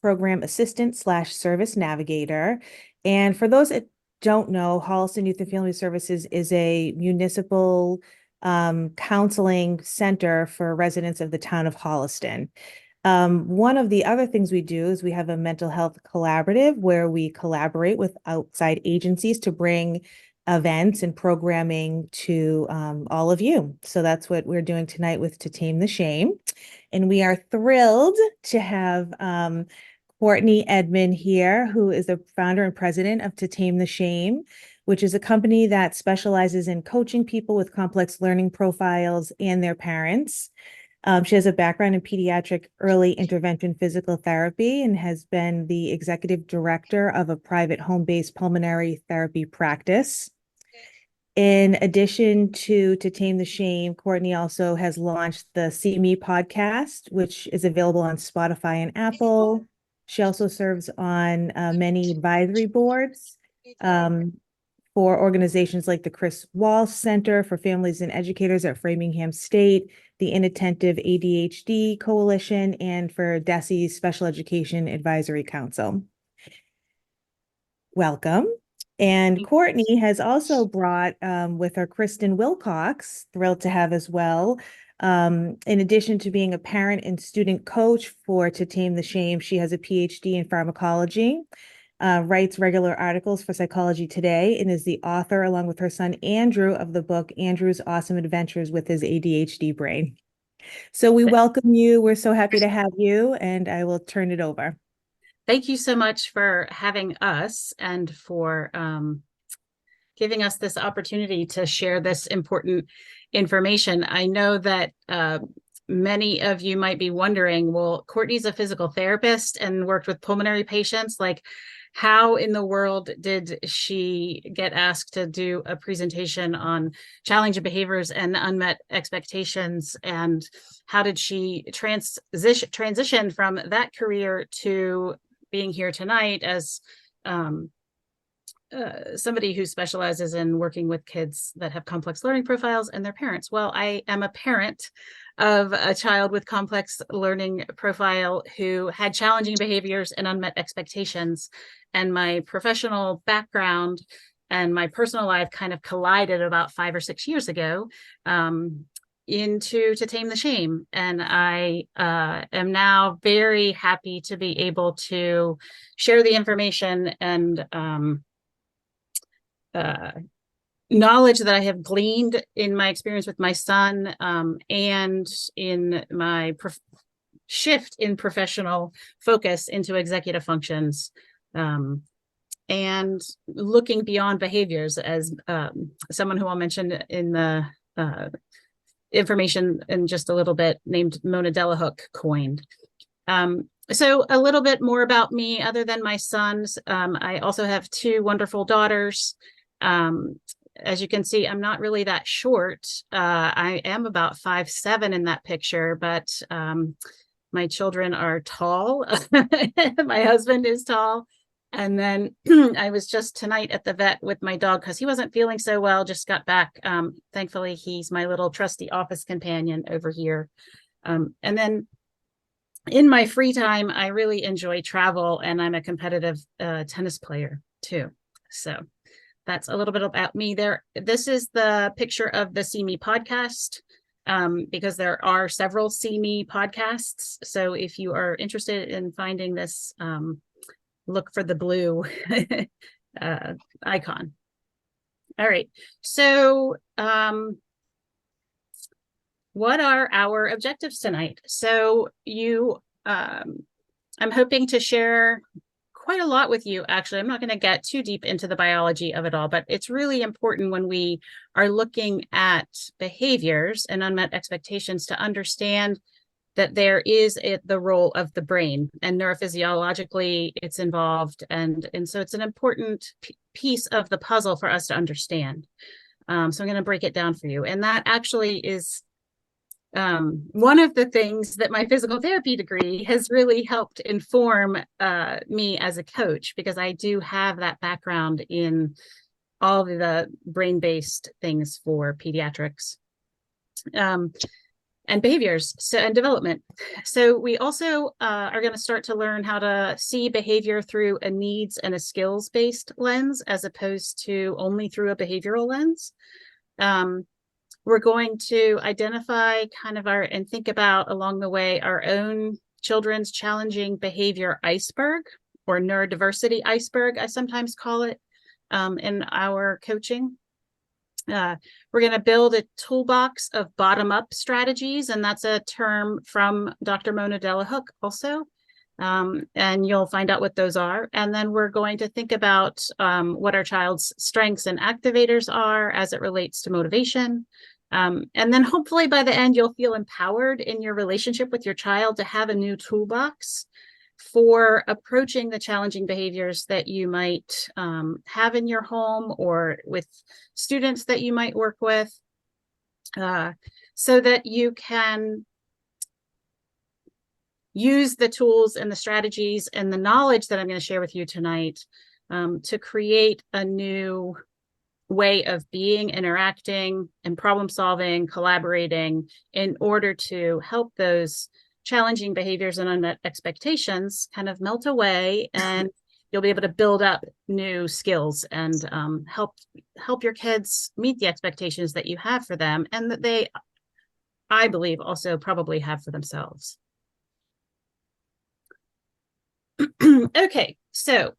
program assistant slash service navigator. And for those that don't know, Holliston Youth and Family Services is a municipal counseling center for residents of the town of Holliston. One of the other things we do is we have a mental health collaborative where we collaborate with outside agencies to bring events and programming to all of you. So that's what we're doing tonight with To Tame the Shame. And we are thrilled to have Courtney Edmond here, who is the founder and president of To Tame the Shame, which is a company that specializes in coaching people with complex learning profiles and their parents. She has a background in pediatric early intervention physical therapy and has been the executive director of a private home-based pulmonary therapy practice. In addition to Tame the Shame, Courtney also has launched the See Me podcast, which is available on Spotify and Apple. She also serves on many advisory boards for organizations like the Chris Walsh Center for Families and Educators at Framingham State, the Inattentive ADHD Coalition, and for DESE's Special Education Advisory Council. Welcome. And Courtney has also brought with her Kristen Wilcox, thrilled to have as well. In addition to being a parent and student coach for To Tame the Shame, she has a PhD in pharmacology, writes regular articles for Psychology Today, and is the author, along with her son Andrew, of the book Andrew's Awesome Adventures with His ADHD Brain. So we welcome you. We're so happy to have you, and I will turn it over. Thank you so much for having us and for giving us this opportunity to share this important information. I know that many of you might be wondering, well, Courtney's a physical therapist and worked with pulmonary patients. Like, how in the world did she get asked to do a presentation on challenging behaviors and unmet expectations? And how did she transition from that career to being here tonight as somebody who specializes in working with kids that have complex learning profiles and their parents? Well, I am a parent of a child with complex learning profile who had challenging behaviors and unmet expectations. And my professional background and my personal life kind of collided about 5 or 6 years ago into To Tame the Shame. And I am now very happy to be able to share the information and knowledge that I have gleaned in my experience with my son and in my shift in professional focus into executive functions and looking beyond behaviors, as someone who I'll mention in the information in just a little bit, named Mona Delahook, coined. So a little bit more about me, other than my sons. I also have 2 wonderful daughters. As you can see, I'm not really that short. I am about 5'7" in that picture, but my children are tall. My husband is tall. And then I was just tonight at the vet with my dog because he wasn't feeling so well, just got back. Thankfully, he's my little trusty office companion over here. And then in my free time, I really enjoy travel, and I'm a competitive tennis player too. So that's a little bit about me there. This is the picture of the See Me podcast, because there are several See Me podcasts. So if you are interested in finding this, look for the blue icon. All right. So what are our objectives tonight? So I'm hoping to share quite a lot with you. Actually, I'm not going to get too deep into the biology of it all, but it's really important when we are looking at behaviors and unmet expectations to understand that there is the role of the brain, and neurophysiologically it's involved. And so it's an important piece of the puzzle for us to understand. So I'm going to break it down for you. And that actually is one of the things that my physical therapy degree has really helped inform me as a coach, because I do have that background in all of the brain-based things for pediatrics. and behaviors and development. So we also are going to start to learn how to see behavior through a needs and a skills-based lens, as opposed to only through a behavioral lens. We're going to identify and think about along the way our own children's challenging behavior iceberg, or neurodiversity iceberg, I sometimes call it, in our coaching. We're going to build a toolbox of bottom-up strategies, and that's a term from Dr. Mona Delahook also. And you'll find out what those are. And then we're going to think about what our child's strengths and activators are as it relates to motivation. And then hopefully by the end, you'll feel empowered in your relationship with your child to have a new toolbox for approaching the challenging behaviors that you might have in your home or with students that you might work with, so that you can use the tools and the strategies and the knowledge that I'm going to share with you tonight to create a new way of being, interacting, and problem solving, collaborating, in order to help those challenging behaviors and unmet expectations kind of melt away, and you'll be able to build up new skills and help your kids meet the expectations that you have for them, and that they, I believe, also probably have for themselves. Okay, so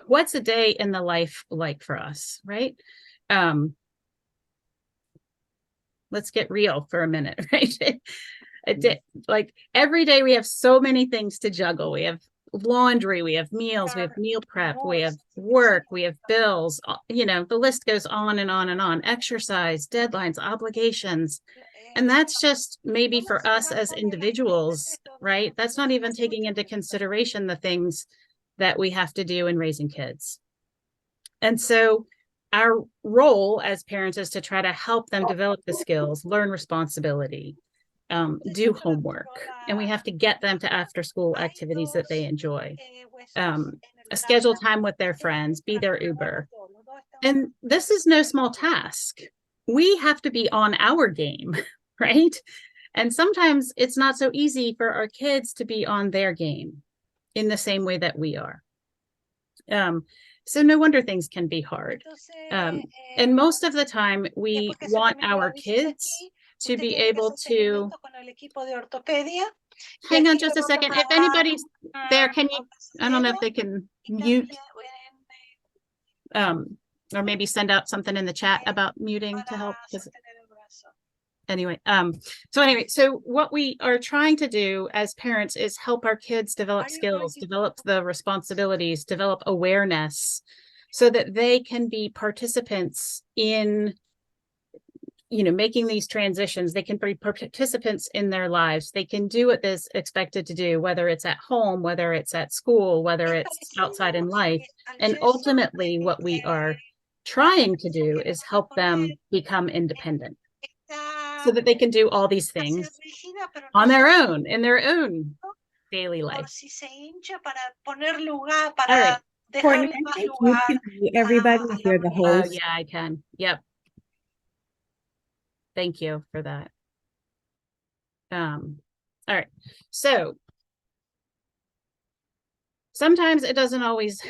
what's a day in the life like for us, right? Let's get real for a minute, right? Like every day we have so many things to juggle. We have laundry, we have meals, we have meal prep, we have work, we have bills, you know, the list goes on and on and on. Exercise, deadlines, obligations. And that's just maybe for us as individuals, right? That's not even taking into consideration the things that we have to do in raising kids. And so our role as parents is to try to help them develop the skills, learn responsibility, do homework, and we have to get them to after school activities that they enjoy, schedule time with their friends, be their Uber. And this is no small task. We have to be on our game, right? And sometimes it's not so easy for our kids to be on their game in the same way that we are. So no wonder things can be hard. And most of the time we want our kids to be able to, hang on just a second, if anybody's there, can you, I don't know if they can mute, or maybe send out something in the chat about muting to help. Anyway, so what we are trying to do as parents is help our kids develop skills, develop the responsibilities, develop awareness, so that they can be participants in, you know, making these transitions. They can be participants in their lives. They can do what is expected to do, whether it's at home, whether it's at school, whether it's outside in life. And ultimately, what we are trying to do is help them become independent, so that they can do all these things on their own, in their own daily life. All right. Courtney, I think you can mute everybody if you're the host. Oh, yeah, I can. Yep. Thank you for that. All right. So sometimes it doesn't always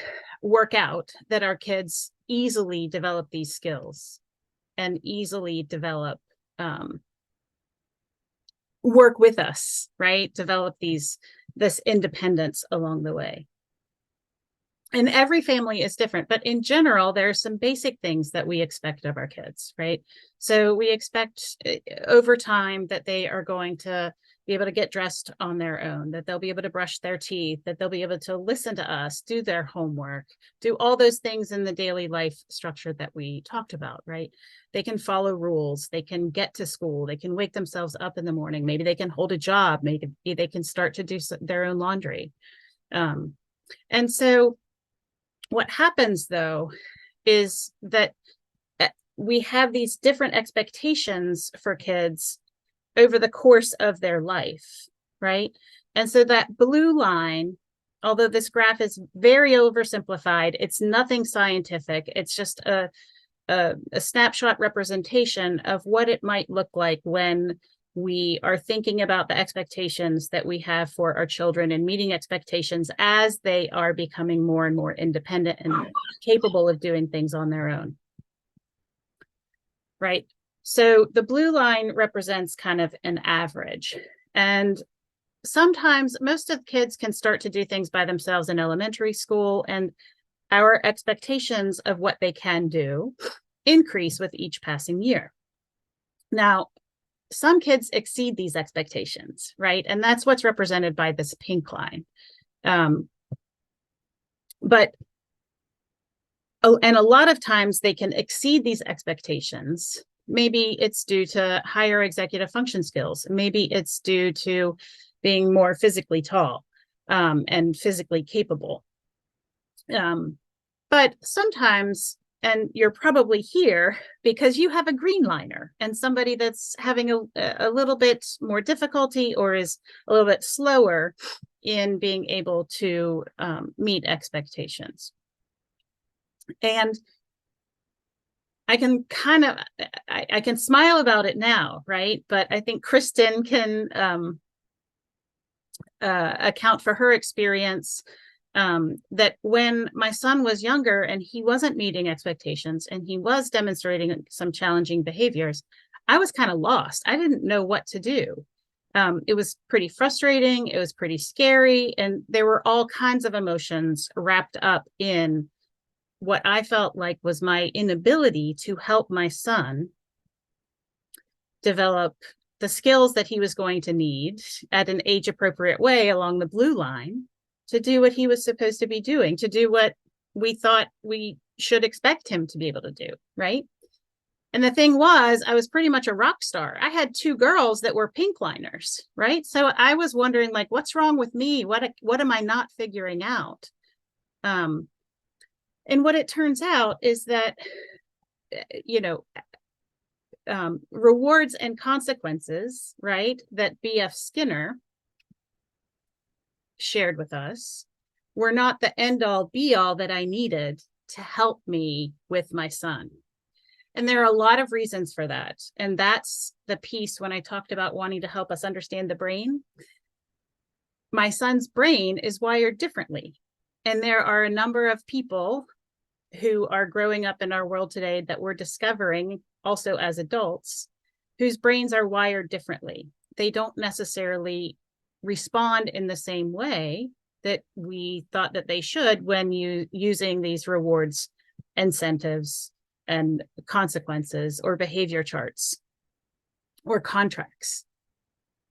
work out that our kids easily develop these skills and easily develop, work with us, right? Develop this independence along the way. And every family is different, but in general, there are some basic things that we expect of our kids, right? So we expect over time that they are going to be able to get dressed on their own, that they'll be able to brush their teeth, that they'll be able to listen to us, do their homework, do all those things in the daily life structure that we talked about, right? They can follow rules, they can get to school, they can wake themselves up in the morning, maybe they can hold a job, maybe they can start to do their own laundry. And so what happens, though, is that we have these different expectations for kids over the course of their life, right? And so that blue line, although this graph is very oversimplified, it's nothing scientific. It's just a a snapshot representation of what it might look like when we are thinking about the expectations that we have for our children and meeting expectations as they are becoming more and more independent and capable of doing things on their own. Right? So the blue line represents kind of an average. And sometimes most of the kids can start to do things by themselves in elementary school, and our expectations of what they can do increase with each passing year. Now, some kids exceed these expectations, right? And that's what's represented by this pink line. And a lot of times they can exceed these expectations. Maybe it's due to higher executive function skills. Maybe it's due to being more physically tall and physically capable. But sometimes, and you're probably here because you have a green liner and somebody that's having a little bit more difficulty or is a little bit slower in being able to meet expectations. And I can kind of, I can smile about it now, right? But I think Kristen can account for her experience that when my son was younger and he wasn't meeting expectations and he was demonstrating some challenging behaviors, I was kind of lost. I didn't know what to do. It was pretty frustrating. It was pretty scary. And there were all kinds of emotions wrapped up in what I felt like was my inability to help my son develop the skills that he was going to need at an age-appropriate way along the blue line to do what he was supposed to be doing, to do what we thought we should expect him to be able to do, right? And the thing was, I was pretty much a rock star. I had 2 girls that were pink liners, right? So I was wondering, like, what's wrong with me? What am I not figuring out? And what it turns out is that, rewards and consequences, right, that B.F. Skinner shared with us were not the end all be all that I needed to help me with my son. And there are a lot of reasons for that. And that's the piece when I talked about wanting to help us understand the brain. My son's brain is wired differently. And there are a number of people who are growing up in our world today that we're discovering also as adults, whose brains are wired differently. They don't necessarily respond in the same way that we thought that they should when using these rewards, incentives, and consequences or behavior charts or contracts.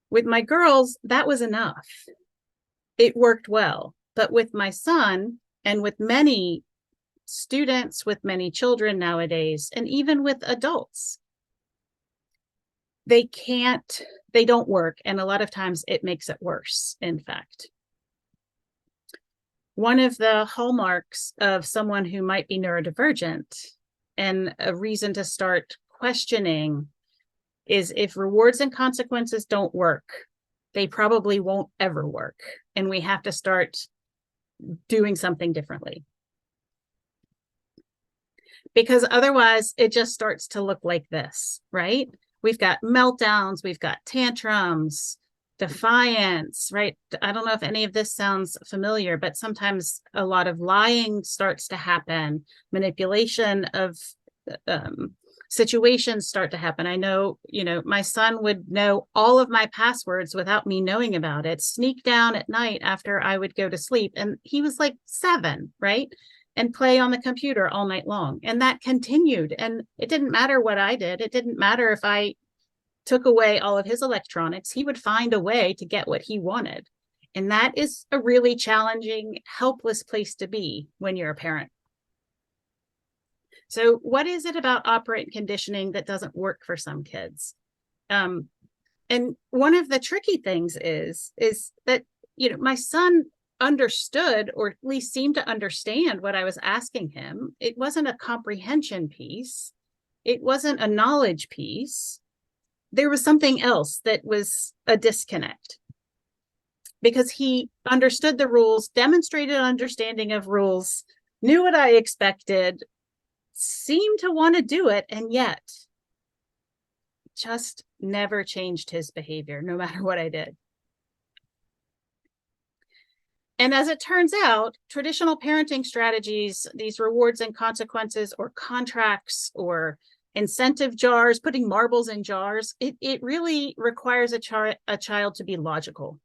With my girls, that was enough. It worked well. But with my son and with many students, with many children nowadays, and even with adults, they don't work. And a lot of times it makes it worse, in fact. One of the hallmarks of someone who might be neurodivergent, and a reason to start questioning, is if rewards and consequences don't work, they probably won't ever work. And we have to start doing something differently. Because otherwise it just starts to look like this, right? We've got meltdowns, we've got tantrums, defiance, right? I don't know if any of this sounds familiar, but sometimes a lot of lying starts to happen, manipulation of situations start to happen. I know, my son would know all of my passwords without me knowing about it, sneak down at night after I would go to sleep. And he was like 7, right? And play on the computer all night long. And that continued. And it didn't matter what I did. It didn't matter if I took away all of his electronics. He would find a way to get what he wanted. And that is a really challenging, helpless place to be when you're a parent. So what is it about operant conditioning that doesn't work for some kids? And one of the tricky things is that, my son understood, or at least seemed to understand what I was asking him. It wasn't a comprehension piece. It wasn't a knowledge piece. There was something else that was a disconnect, because he understood the rules, demonstrated understanding of rules, knew what I expected, seemed to want to do it, and yet just never changed his behavior, no matter what I did. And as it turns out, traditional parenting strategies, these rewards and consequences or contracts or incentive jars, putting marbles in jars, it really requires a child to be logical.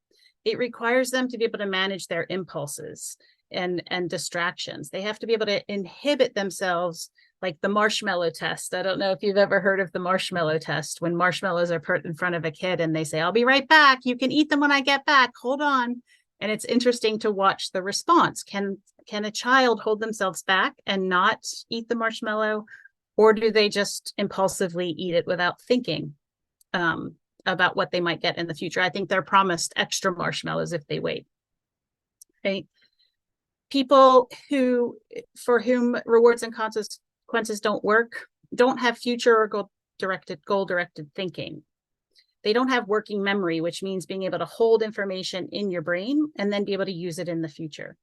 It requires them to be able to manage their impulses and distractions. They have to be able to inhibit themselves, like the marshmallow test. I don't know if you've ever heard of the marshmallow test, when marshmallows are put in front of a kid and they say, I'll be right back. You can eat them when I get back. Hold on. And it's interesting to watch the response. Can a child hold themselves back and not eat the marshmallow? Or do they just impulsively eat it without thinking about what they might get in the future? I think they're promised extra marshmallows if they wait. Right? People for whom rewards and consequences don't work, don't have future or goal-directed thinking. They don't have working memory, which means being able to hold information in your brain and then be able to use it in the future.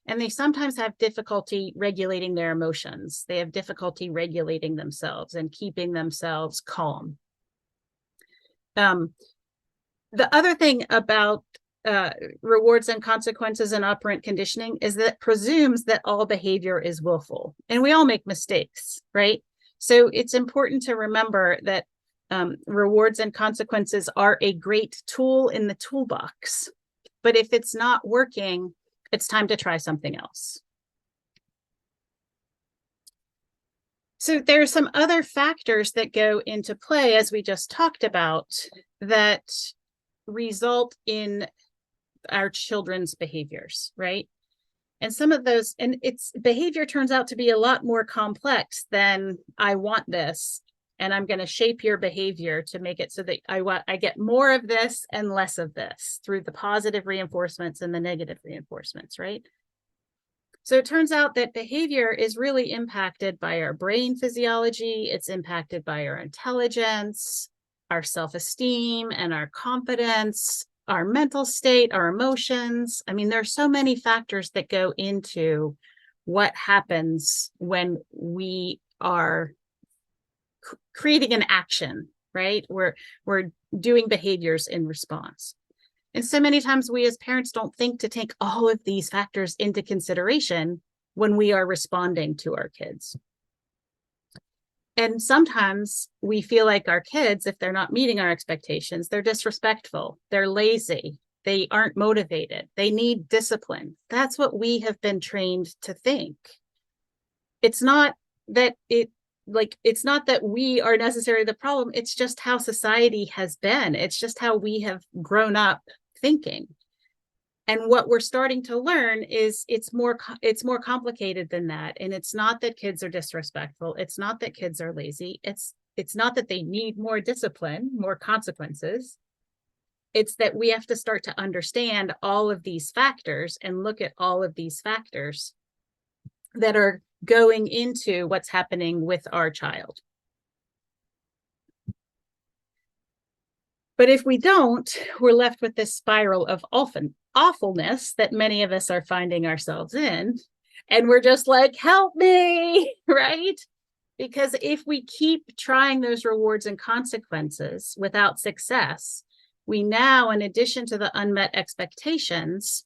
And they sometimes have difficulty regulating their emotions. They have difficulty regulating themselves and keeping themselves calm. The other thing about rewards and consequences and operant conditioning is that it presumes that all behavior is willful. And we all make mistakes, right? So it's important to remember that rewards and consequences are a great tool in the toolbox. But if it's not working, it's time to try something else. So there are some other factors that go into play, as we just talked about, that result in our children's behaviors, right? And some of those, and its behavior turns out to be a lot more complex than I want this, and I'm going to shape your behavior to make it so that I get more of this and less of this through the positive reinforcements and the negative reinforcements, right? So it turns out that behavior is really impacted by our brain physiology. It's impacted by our intelligence, our self-esteem, and our confidence, our mental state, our emotions. I mean, there are so many factors that go into what happens when we are creating an action, right? We're doing behaviors in response. And so many times we as parents don't think to take all of these factors into consideration when we are responding to our kids. And sometimes we feel like our kids, if they're not meeting our expectations, they're disrespectful, they're lazy, they aren't motivated, they need discipline. That's what we have been trained to think. It's not that it's not that we are necessarily the problem. It's just how society has been. It's just how we have grown up thinking. And what we're starting to learn is it's more complicated than that. And it's not that kids are disrespectful. It's not that kids are lazy. It's not that they need more discipline, more consequences. It's that we have to start to understand all of these factors and look at all of these factors that are going into what's happening with our child. But if we don't, we're left with this spiral of awfulness that many of us are finding ourselves in. And we're just like, help me, right? Because if we keep trying those rewards and consequences without success, we now, in addition to the unmet expectations,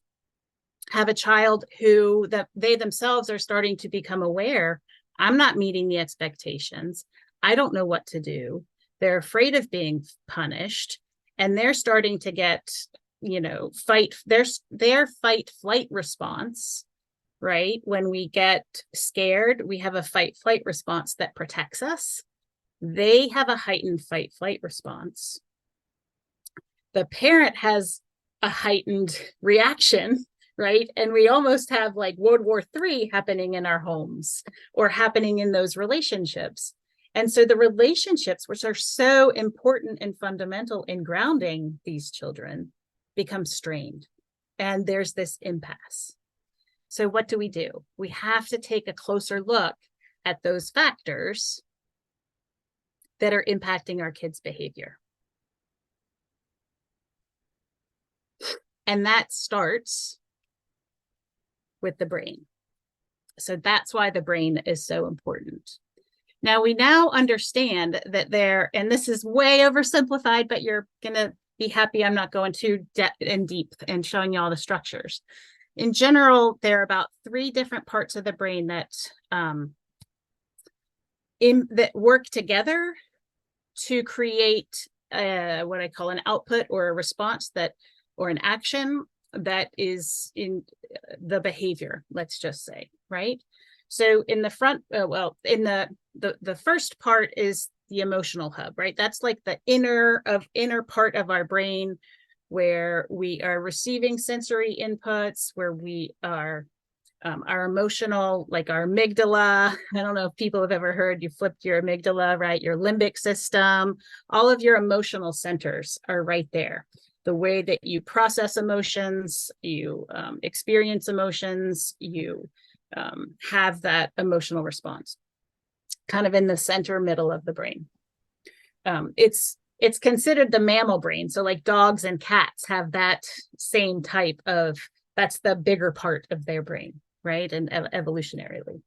have a child who that they themselves are starting to become aware, I'm not meeting the expectations. I don't know what to do. They're afraid of being punished, and they're starting to get, their fight flight response, right? When we get scared, we have a fight flight response that protects us. They have a heightened fight flight response. The parent has a heightened reaction, right? And we almost have like World War III happening in our homes or happening in those relationships. And so the relationships, which are so important and fundamental in grounding these children, become strained. And there's this impasse. So what do? We have to take a closer look at those factors that are impacting our kids' behavior. And that starts with the brain. So that's why the brain is so important. Now we now understand that and this is way oversimplified, but you're going to be happy I'm not going too deep and showing you all the structures. In general, there are about 3 different parts of the brain that work together to create what I call an output or a response or an action that is in the behavior, let's just say, right? So in the front, in the first part is the emotional hub, right? That's like the inner part of our brain where we are receiving sensory inputs, where we are our emotional, like our amygdala. I don't know if people have ever heard you flipped your amygdala, right? Your limbic system, all of your emotional centers are right there. The way that you process emotions, you experience emotions, you have that emotional response, kind of in the center middle of the brain. It's considered the mammal brain. So like dogs and cats have that same type of, that's the bigger part of their brain, right? And evolutionarily.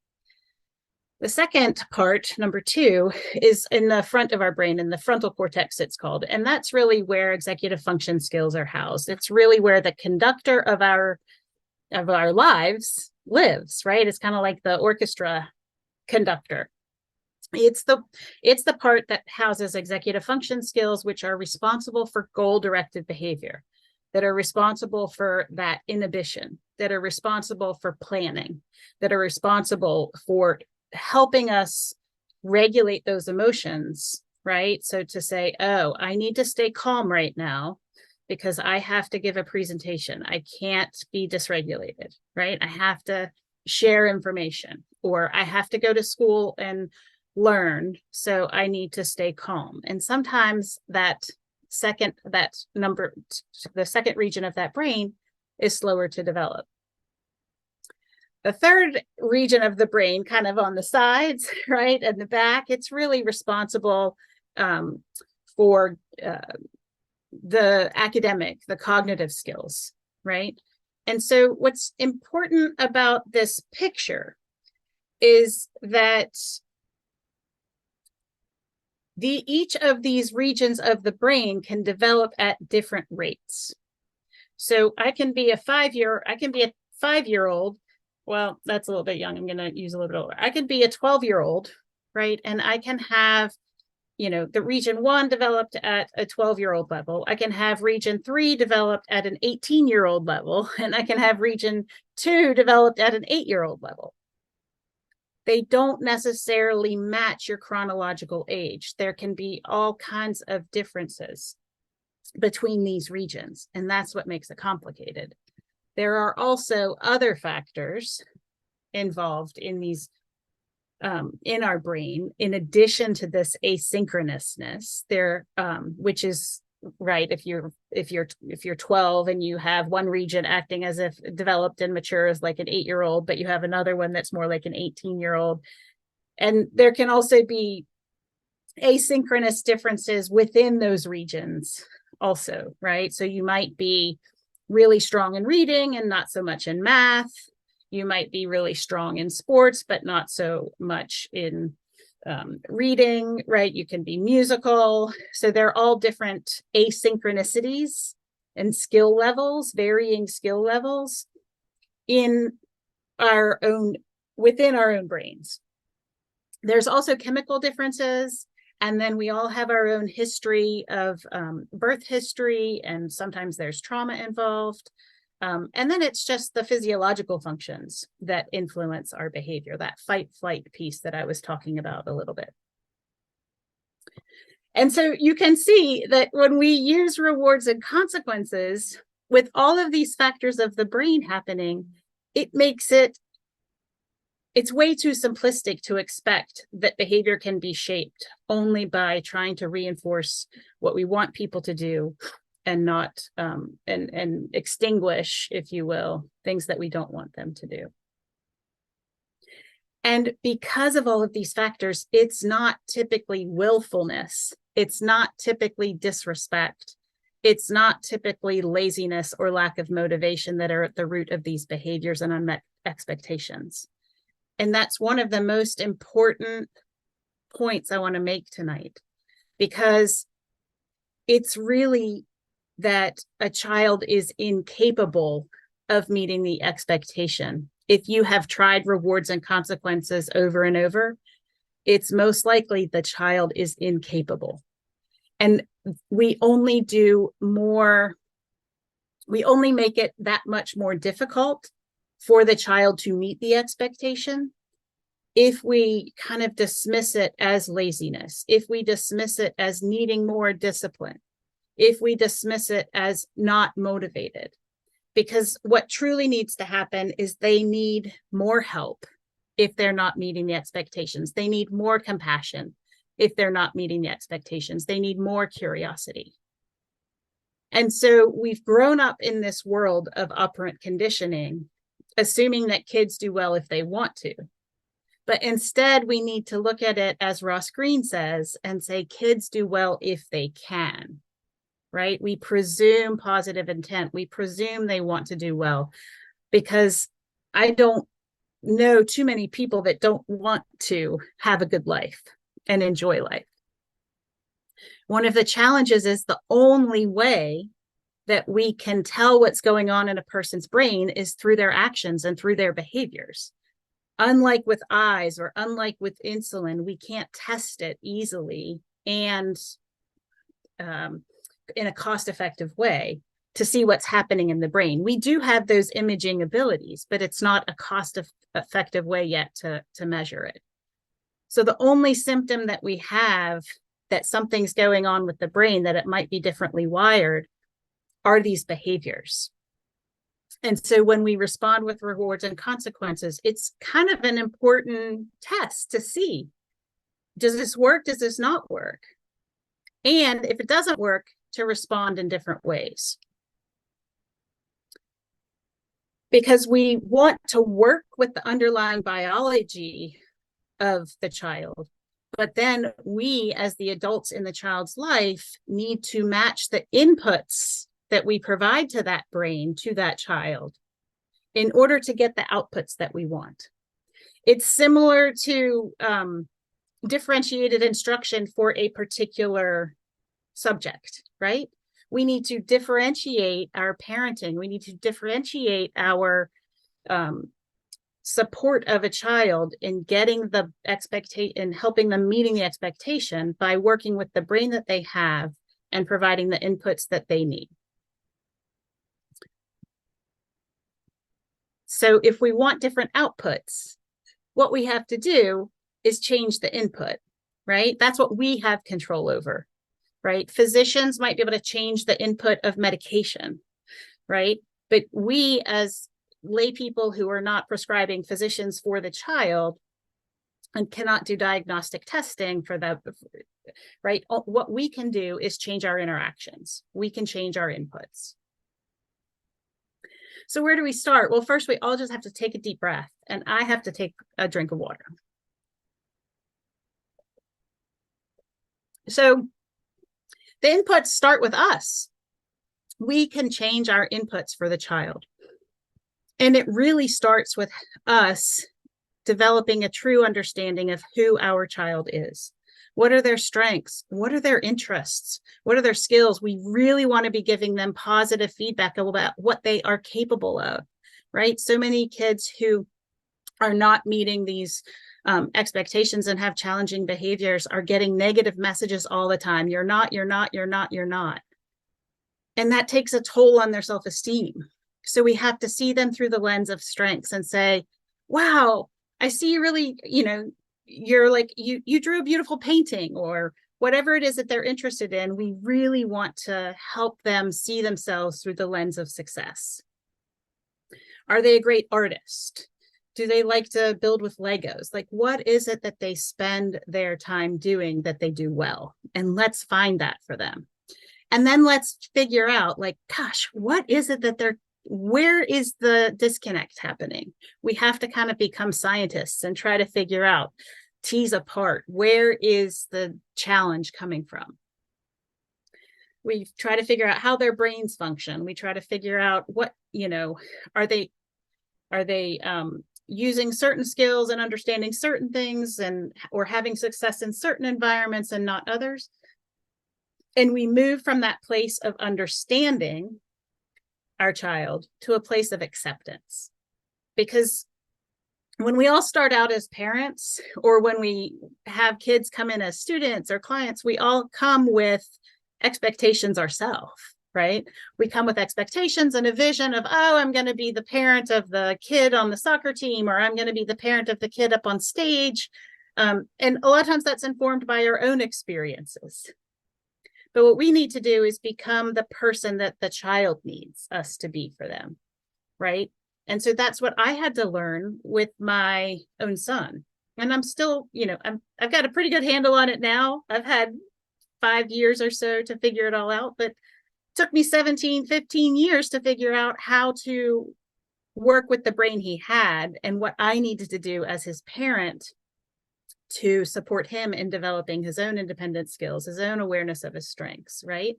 The second part, number 2, is in the front of our brain, in the frontal cortex, it's called. And that's really where executive function skills are housed. It's really where the conductor of our lives lives, right? It's kind of like the orchestra conductor. It's the part that houses executive function skills, which are responsible for goal-directed behavior, that are responsible for that inhibition, that are responsible for planning, that are responsible for helping us regulate those emotions, right? So to say, oh, I need to stay calm right now because I have to give a presentation. I can't be dysregulated, right? I have to share information, or I have to go to school and learn, so I need to stay calm. And sometimes the second region of that brain is slower to develop. The third region of the brain, kind of on the sides, right, and the back, it's really responsible for the academic, the cognitive skills, right? And so what's important about this picture is that each of these regions of the brain can develop at different rates. So I can be a 5-year-old. Well, that's a little bit young. I'm going to use a little bit older. I could be a 12-year-old, right? And I can have, the region 1 developed at a 12-year-old level. I can have region 3 developed at an 18-year-old level, and I can have region 2 developed at an 8-year-old level. They don't necessarily match your chronological age. There can be all kinds of differences between these regions, and that's what makes it complicated. There are also other factors involved in these in our brain, in addition to this asynchronousness, which is right. If you're 12 and you have one region acting as if developed and mature as like an 8-year-old, but you have another one that's more like an 18-year-old. And there can also be asynchronous differences within those regions also, right? So you might be really strong in reading and not so much in math. You might be really strong in sports, but not so much in reading, right? You can be musical. So they're all different asynchronicities and skill levels, varying skill levels within our own brains. There's also chemical differences. And then we all have our own history of birth history, and sometimes there's trauma involved. And then it's just the physiological functions that influence our behavior, that fight-flight piece that I was talking about a little bit. And so you can see that when we use rewards and consequences, with all of these factors of the brain happening, it's way too simplistic to expect that behavior can be shaped only by trying to reinforce what we want people to do and not and extinguish, if you will, things that we don't want them to do. And because of all of these factors, it's not typically willfulness. It's not typically disrespect. It's not typically laziness or lack of motivation that are at the root of these behaviors and unmet expectations. And that's one of the most important points I want to make tonight, because it's really that a child is incapable of meeting the expectation. If you have tried rewards and consequences over and over, it's most likely the child is incapable. And we only make it that much more difficult for the child to meet the expectation if we kind of dismiss it as laziness, if we dismiss it as needing more discipline, if we dismiss it as not motivated. Because what truly needs to happen is they need more help if they're not meeting the expectations. They need more compassion if they're not meeting the expectations. They need more curiosity. And so we've grown up in this world of operant conditioning, assuming that kids do well if they want to. But instead, we need to look at it, as Ross Greene says, and say kids do well if they can, right? We presume positive intent. We presume they want to do well, because I don't know too many people that don't want to have a good life and enjoy life. One of the challenges is the only way that we can tell what's going on in a person's brain is through their actions and through their behaviors. Unlike with eyes or unlike with insulin, we can't test it easily and in a cost-effective way to see what's happening in the brain. We do have those imaging abilities, but it's not a cost-effective way yet to measure it. So the only symptom that we have that something's going on with the brain, that it might be differently wired, are these behaviors. And so when we respond with rewards and consequences, it's kind of an important test to see, does this work? Does this not work? And if it doesn't work, to respond in different ways. Because we want to work with the underlying biology of the child, but then we, as the adults in the child's life, need to match the inputs that we provide to that brain, to that child, in order to get the outputs that we want. It's similar to differentiated instruction for a particular subject, right? We need to differentiate our parenting. We need to differentiate our support of a child in getting the expectation and helping them meeting the expectation by working with the brain that they have and providing the inputs that they need. So if we want different outputs, what we have to do is change the input, right? That's what we have control over, right? Physicians might be able to change the input of medication, right? But we, as lay people who are not prescribing physicians for the child and cannot do diagnostic testing for that, right? What we can do is change our interactions. We can change our inputs. So where do we start? Well, first, we all just have to take a deep breath, and I have to take a drink of water. So the inputs start with us. We can change our inputs for the child. And it really starts with us developing a true understanding of who our child is. What are their strengths? What are their interests? What are their skills? We really want to be giving them positive feedback about what they are capable of, right? So many kids who are not meeting these expectations and have challenging behaviors are getting negative messages all the time. You're not, you're not, you're not, you're not. And that takes a toll on their self-esteem. So we have to see them through the lens of strengths and say, wow, I see you really, you're like, you drew a beautiful painting, or whatever it is that they're interested in. We really want to help them see themselves through the lens of success. Are they a great artist? Do they like to build with Legos? Like, what is it that they spend their time doing that they do well? And let's find that for them. And then let's figure out, like, gosh, what is it that where is the disconnect happening? We have to kind of become scientists and try to figure out, tease apart, where is the challenge coming from? We try to figure out how their brains function. We try to figure out what, are they using certain skills and understanding certain things and or having success in certain environments and not others. And we move from that place of understanding our child to a place of acceptance. Because when we all start out as parents, or when we have kids come in as students or clients, we all come with expectations ourselves, right? We come with expectations and a vision of, oh, I'm going to be the parent of the kid on the soccer team, or I'm going to be the parent of the kid up on stage. And a lot of times that's informed by our own experiences. But what we need to do is become the person that the child needs us to be for them, right? And so that's what I had to learn with my own son. And I'm still, I've got a pretty good handle on it now. I've had 5 years or so to figure it all out, but it took me 17, 15 years to figure out how to work with the brain he had and what I needed to do as his parent to support him in developing his own independent skills, his own awareness of his strengths, right?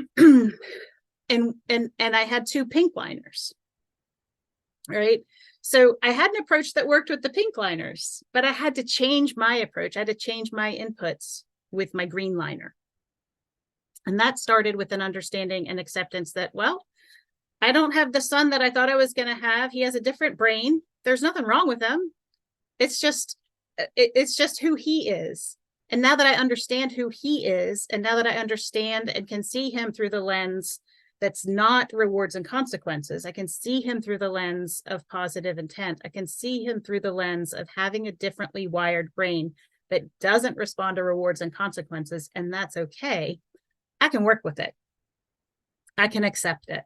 And I had 2 pink liners, right? So I had an approach that worked with the pink liners, but I had to change my approach. I had to change my inputs with my green liner. And that started with an understanding and acceptance that, well, I don't have the son that I thought I was going to have. He has a different brain. There's nothing wrong with him. It's just who he is. And now that I understand who he is, and now that I understand and can see him through the lens that's not rewards and consequences, I can see him through the lens of positive intent. I can see him through the lens of having a differently wired brain that doesn't respond to rewards and consequences, and that's okay. I can work with it. I can accept it.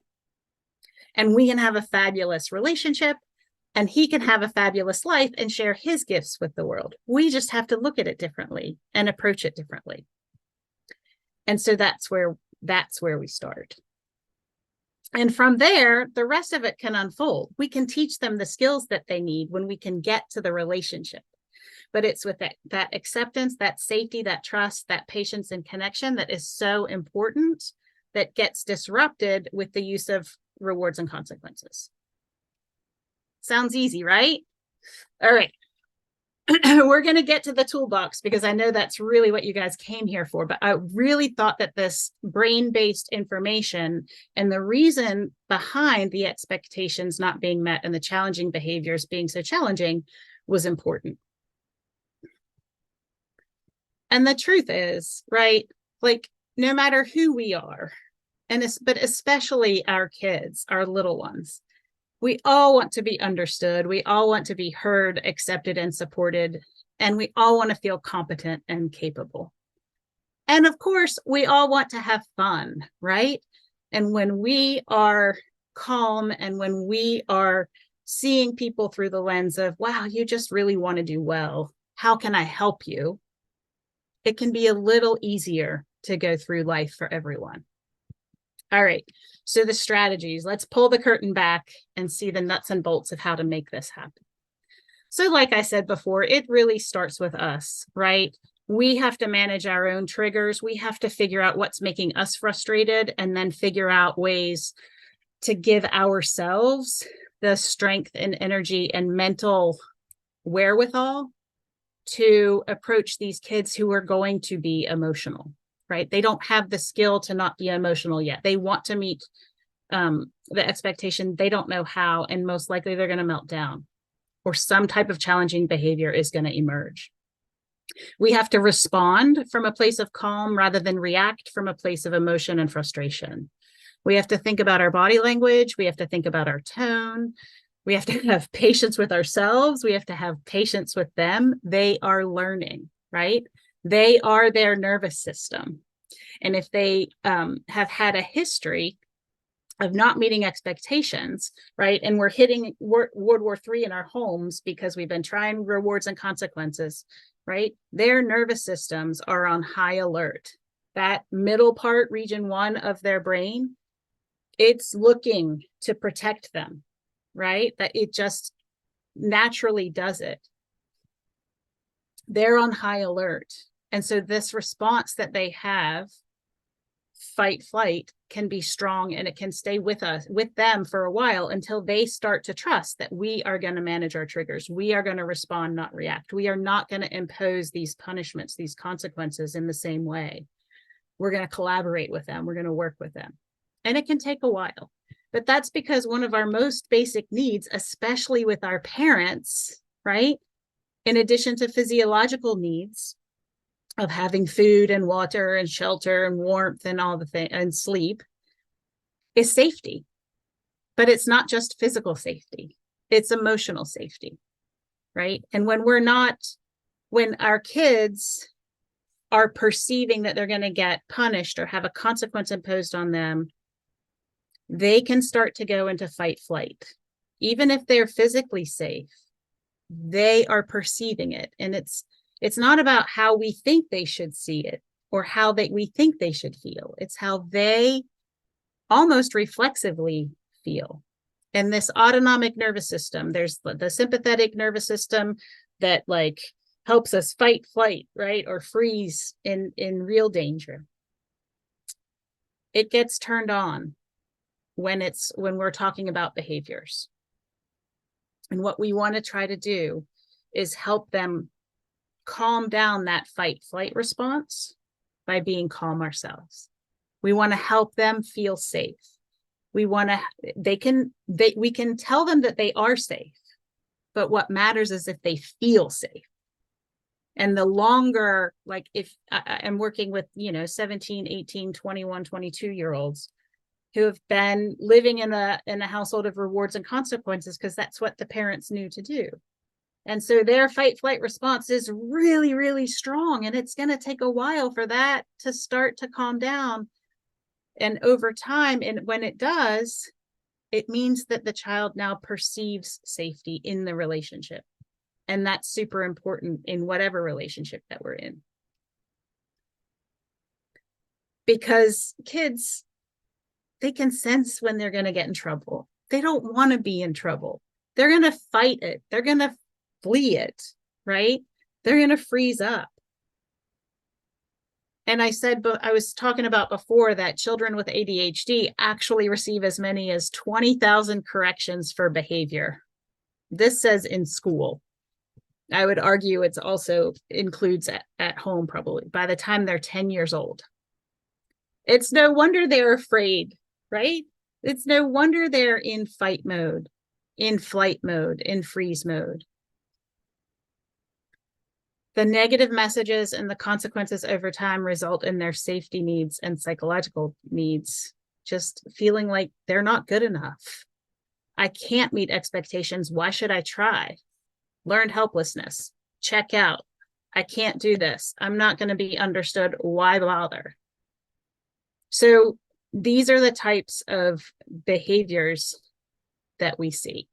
And we can have a fabulous relationship, and he can have a fabulous life and share his gifts with the world. We just have to look at it differently and approach it differently. And so that's where we start. And from there, the rest of it can unfold. We can teach them the skills that they need when we can get to the relationship. But it's with that acceptance, that safety, that trust, that patience and connection that is so important, that gets disrupted with the use of rewards and consequences. Sounds easy, right? All right. We're going to get to the toolbox because I know that's really what you guys came here for. But I really thought that this brain-based information and the reason behind the expectations not being met and the challenging behaviors being so challenging was important. And the truth is, right, like no matter who we are, but especially our kids, our little ones, we all want to be understood. We all want to be heard, accepted, and supported. And we all want to feel competent and capable. And of course, we all want to have fun, right? And when we are calm and when we are seeing people through the lens of, wow, you just really want to do well. How can I help you? It can be a little easier to go through life for everyone. All right, so the strategies, let's pull the curtain back and see the nuts and bolts of how to make this happen. So like I said before, it really starts with us, right? We have to manage our own triggers. We have to figure out what's making us frustrated and then figure out ways to give ourselves the strength and energy and mental wherewithal to approach these kids who are going to be emotional. Right? They don't have the skill to not be emotional yet. They want to meet the expectation. They don't know how, and most likely they're going to melt down or some type of challenging behavior is going to emerge. We have to respond from a place of calm rather than react from a place of emotion and frustration. We have to think about our body language. We have to think about our tone. We have to have patience with ourselves. We have to have patience with them. They are learning, right? They are their nervous system. And if they have had a history of not meeting expectations, right, and we're hitting World War III in our homes because we've been trying rewards and consequences, right, their nervous systems are on high alert. That middle part, region 1 of their brain, it's looking to protect them, right? That it just naturally does it. They're on high alert. And so this response that they have fight flight can be strong, and it can stay with them for a while until they start to trust that we are going to manage our triggers. We are going to respond, not react. We are not going to impose these punishments, these consequences in the same way. We're going to collaborate with them. We're going to work with them. And it can take a while, but that's because one of our most basic needs, especially with our parents, right? In addition to physiological needs of having food and water and shelter and warmth and all the things and sleep, is safety. But it's not just physical safety, it's emotional safety, right? And when our kids are perceiving that they're going to get punished or have a consequence imposed on them, they can start to go into fight flight. Even if they're physically safe, they are perceiving it. And it's not about how we think they should see it or how we think they should feel. It's how they almost reflexively feel. And this autonomic nervous system, there's the sympathetic nervous system that like helps us fight, flight, right? Or freeze in real danger. It gets turned on when we're talking about behaviors. And what we want to try to do is help them calm down that fight flight response by being calm ourselves. We want to help them feel safe. We can tell them that they are safe, but what matters is if they feel safe. And the longer, like if I'm working with, 17, 18, 21, 22-year-olds who have been living in a household of rewards and consequences because that's what the parents knew to do. And so their fight flight response is really, really strong. And it's going to take a while for that to start to calm down. And over time, and when it does, it means that the child now perceives safety in the relationship. And that's super important in whatever relationship that we're in. Because kids, they can sense when they're going to get in trouble. They don't want to be in trouble. They're going to fight it. They're going to flee it, right? They're going to freeze up. And I was talking about before that children with ADHD actually receive as many as 20,000 corrections for behavior. This says in school. I would argue it's also includes at home probably by the time they're 10 years old. It's no wonder they're afraid, right? It's no wonder they're in fight mode, in flight mode, in freeze mode. The negative messages and the consequences over time result in their safety needs and psychological needs just feeling like they're not good enough. I can't meet expectations. Why should I try? Learned helplessness. Check out. I can't do this. I'm not going to be understood. Why bother? So these are the types of behaviors that we see.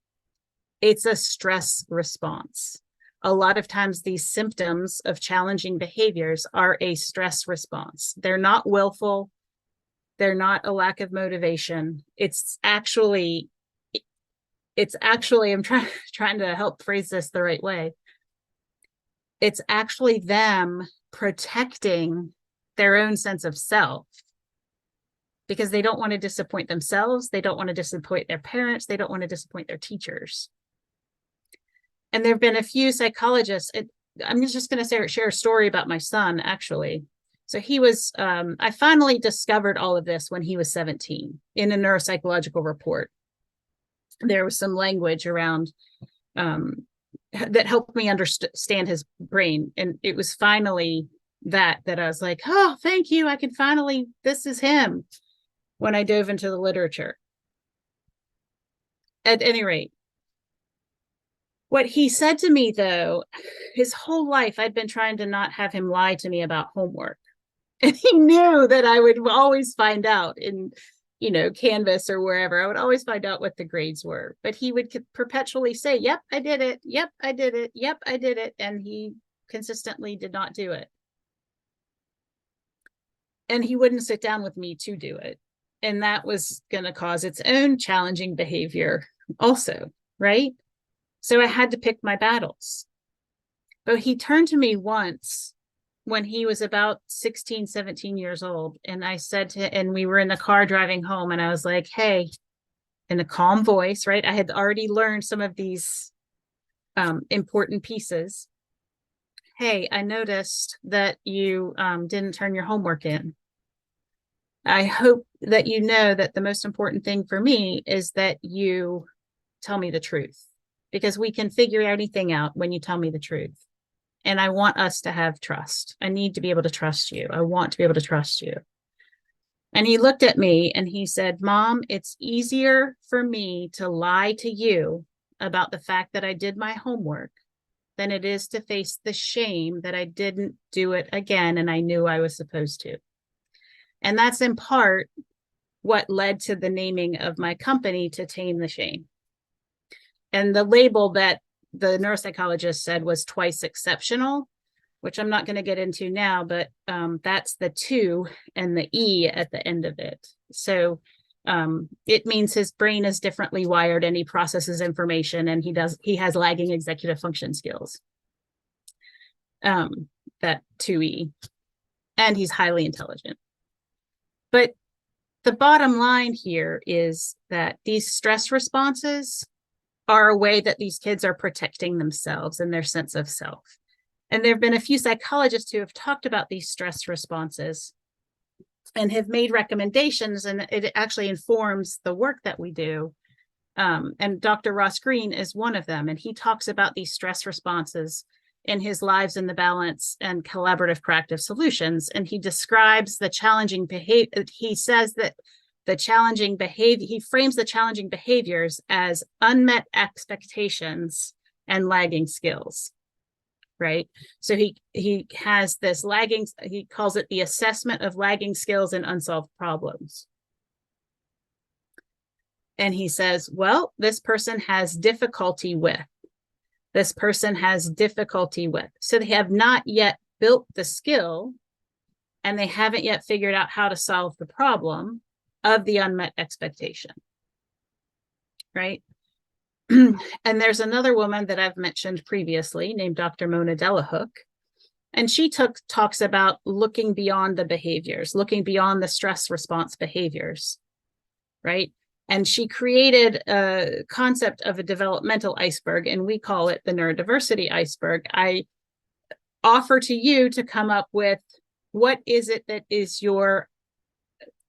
It's a stress response. A lot of times these symptoms of challenging behaviors are a stress response. They're not willful. They're not a lack of motivation. It's actually, I'm trying to help phrase this the right way. It's actually them protecting their own sense of self because they don't want to disappoint themselves. They don't want to disappoint their parents. They don't want to disappoint their teachers. And there have been a few psychologists. I'm just going to share a story about my son, actually. So he was, I finally discovered all of this when he was 17 in a neuropsychological report. There was some language around that helped me understand his brain. And it was finally that I was like, oh, thank you. This is him when I dove into the literature. At any rate, what he said to me, though, his whole life, I'd been trying to not have him lie to me about homework. And he knew that I would always find out in, Canvas or wherever. I would always find out what the grades were. But he would perpetually say, yep, I did it. Yep, I did it. Yep, I did it. And he consistently did not do it. And he wouldn't sit down with me to do it. And that was going to cause its own challenging behavior also, right? So I had to pick my battles. But he turned to me once when he was about 16, 17 years old. And I said to, and we were in the car driving home, and I was like, hey, in a calm voice, right? I had already learned some of these important pieces. Hey, I noticed that you didn't turn your homework in. I hope that you know that the most important thing for me is that you tell me the truth, because we can figure anything out when you tell me the truth. And I want us to have trust. I need to be able to trust you. I want to be able to trust you. And he looked at me and he said, Mom, it's easier for me to lie to you about the fact that I did my homework than it is to face the shame that I didn't do it again and I knew I was supposed to. And that's in part what led to the naming of my company, To Tame the Shame. And the label that the neuropsychologist said was twice exceptional, which I'm not going to get into now, but that's the 2 and the E at the end of it. So it means his brain is differently wired and he processes information, and he has lagging executive function skills. That 2E, and he's highly intelligent. But the bottom line here is that these stress responses are a way that these kids are protecting themselves and their sense of self. And there have been a few psychologists who have talked about these stress responses and have made recommendations, and it actually informs the work that we do. And Dr. Ross Greene is one of them, and he talks about these stress responses in his Lives in the Balance and Collaborative Practice Solutions. And he describes the challenging behavior. He says that the challenging behavior, he frames the challenging behaviors as unmet expectations and lagging skills, right? So he has this lagging, he calls it the assessment of lagging skills and unsolved problems. And he says, well, this person has difficulty with. This person has difficulty with. So they have not yet built the skill, and they haven't yet figured out how to solve the problem of the unmet expectation, right? And there's another woman that I've mentioned previously named Dr. Mona Delahook, and she talks about looking beyond the behaviors, looking beyond the stress response behaviors, right? And she created a concept of a developmental iceberg, and we call it the neurodiversity iceberg. I offer to you to come up with, what is it that is your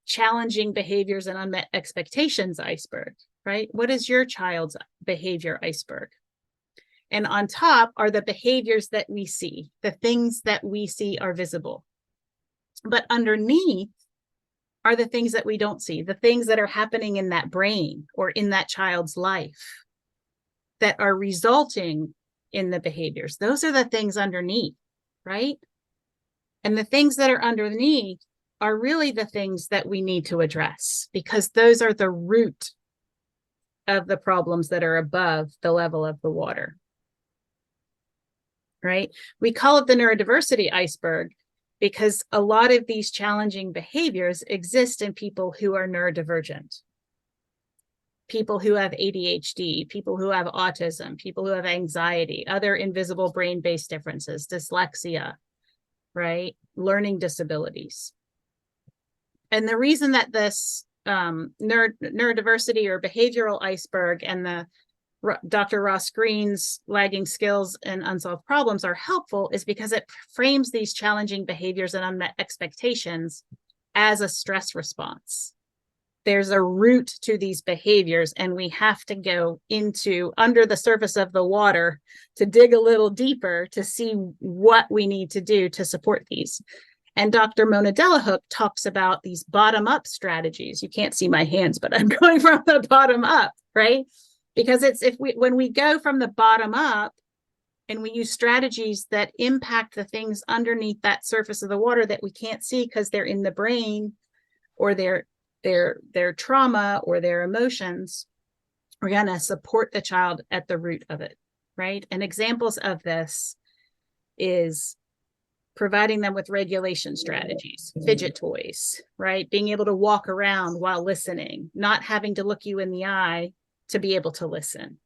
challenging behaviors and unmet expectations iceberg, right? What is your child's behavior iceberg? And on top are the behaviors that we see, the things that we see are visible. But underneath are the things that we don't see, the things that are happening in that brain or in that child's life that are resulting in the behaviors. Those are the things underneath, right? And the things that are underneath are really the things that we need to address, because those are the root of the problems that are above the level of the water, right? We call it the neurodiversity iceberg because a lot of these challenging behaviors exist in people who are neurodivergent, people who have ADHD, people who have autism, people who have anxiety, other invisible brain-based differences, dyslexia, right? Learning disabilities. And the reason that this neurodiversity or behavioral iceberg and the Dr. Ross Greene's lagging skills and unsolved problems are helpful is because it frames these challenging behaviors and unmet expectations as a stress response. There's a root to these behaviors, and we have to go into under the surface of the water to dig a little deeper to see what we need to do to support these. And Dr. Mona Delahook talks about these bottom-up strategies. You can't see my hands, but I'm going from the bottom up, right? Because it's when we go from the bottom up and we use strategies that impact the things underneath that surface of the water that we can't see because they're in the brain or their trauma or their emotions, we're going to support the child at the root of it, right? And examples of this is providing them with regulation strategies, fidget toys, right? Being able to walk around while listening, not having to look you in the eye to be able to listen,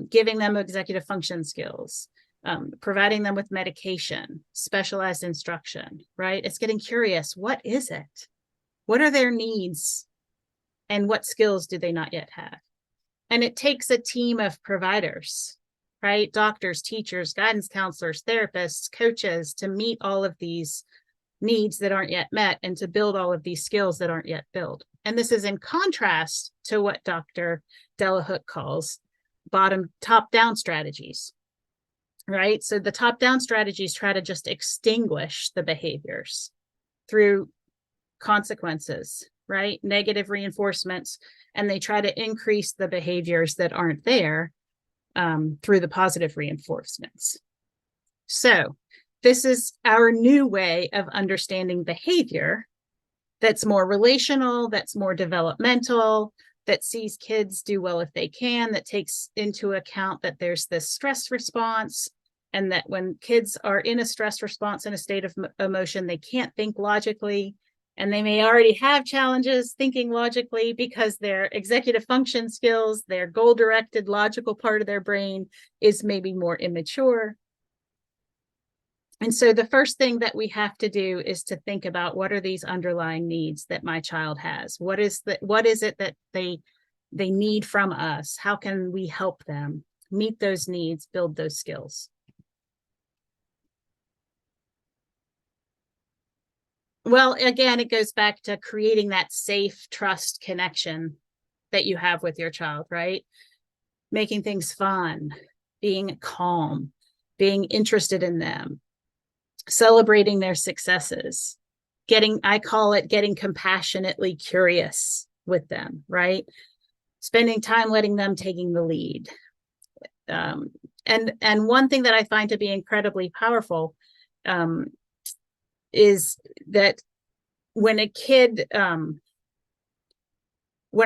giving them executive function skills, providing them with medication, specialized instruction, right? It's getting curious. What is it? What are their needs? And what skills do they not yet have? And it takes a team of providers, right? Doctors, teachers, guidance counselors, therapists, coaches to meet all of these needs that aren't yet met and to build all of these skills that aren't yet built. And this is in contrast to what Dr. Delahook calls top-down strategies, right? So the top-down strategies try to just extinguish the behaviors through consequences, right? Negative reinforcements, and they try to increase the behaviors that aren't there through the positive reinforcements. So this is our new way of understanding behavior that's more relational, that's more developmental, that sees kids do well if they can, that takes into account that there's this stress response, and that when kids are in a stress response, in a state of emotion, they can't think logically, and they may already have challenges thinking logically because their executive function skills, their goal-directed logical part of their brain is maybe more immature. And so the first thing that we have to do is to think about, what are these underlying needs that my child has? What is it that they need from us? How can we help them meet those needs, build those skills? Well, again, it goes back to creating that safe trust connection that you have with your child, right? Making things fun, being calm, being interested in them, celebrating their successes, I call it getting compassionately curious with them, right? Spending time letting them taking the lead. And one thing that I find to be incredibly powerful is that when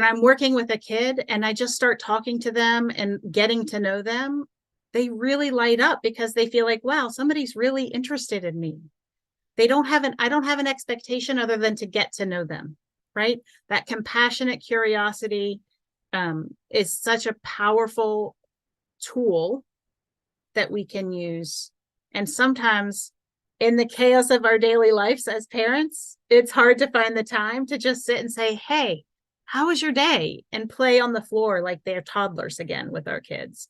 I'm working with a kid and I just start talking to them and getting to know them, they really light up because they feel like, wow, somebody's really interested in me. I don't have an expectation other than to get to know them, right? That compassionate curiosity is such a powerful tool that we can use. And sometimes in the chaos of our daily lives as parents, it's hard to find the time to just sit and say, hey, how was your day? And play on the floor like they're toddlers again with our kids.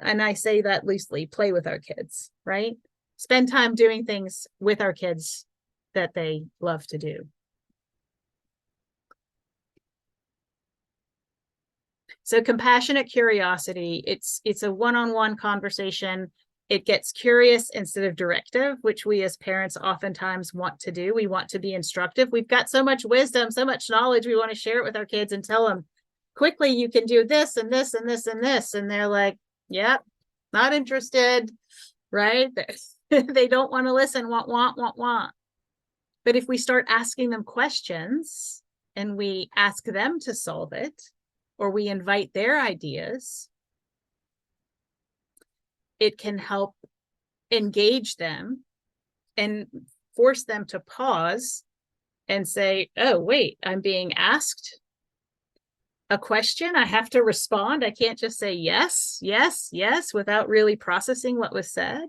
And I say that loosely, play with our kids, right? Spend time doing things with our kids that they love to do. So compassionate curiosity, it's a one-on-one conversation. It gets curious instead of directive, which we as parents oftentimes want to do. We want to be instructive. We've got so much wisdom, so much knowledge. We want to share it with our kids and tell them quickly, you can do this and this and this and this. And they're like, yep, not interested, right? They don't want to listen, want. But if we start asking them questions and we ask them to solve it, or we invite their ideas, it can help engage them and force them to pause and say, oh, wait, I'm being asked a question. I have to respond. I can't just say yes, yes, yes, without really processing what was said.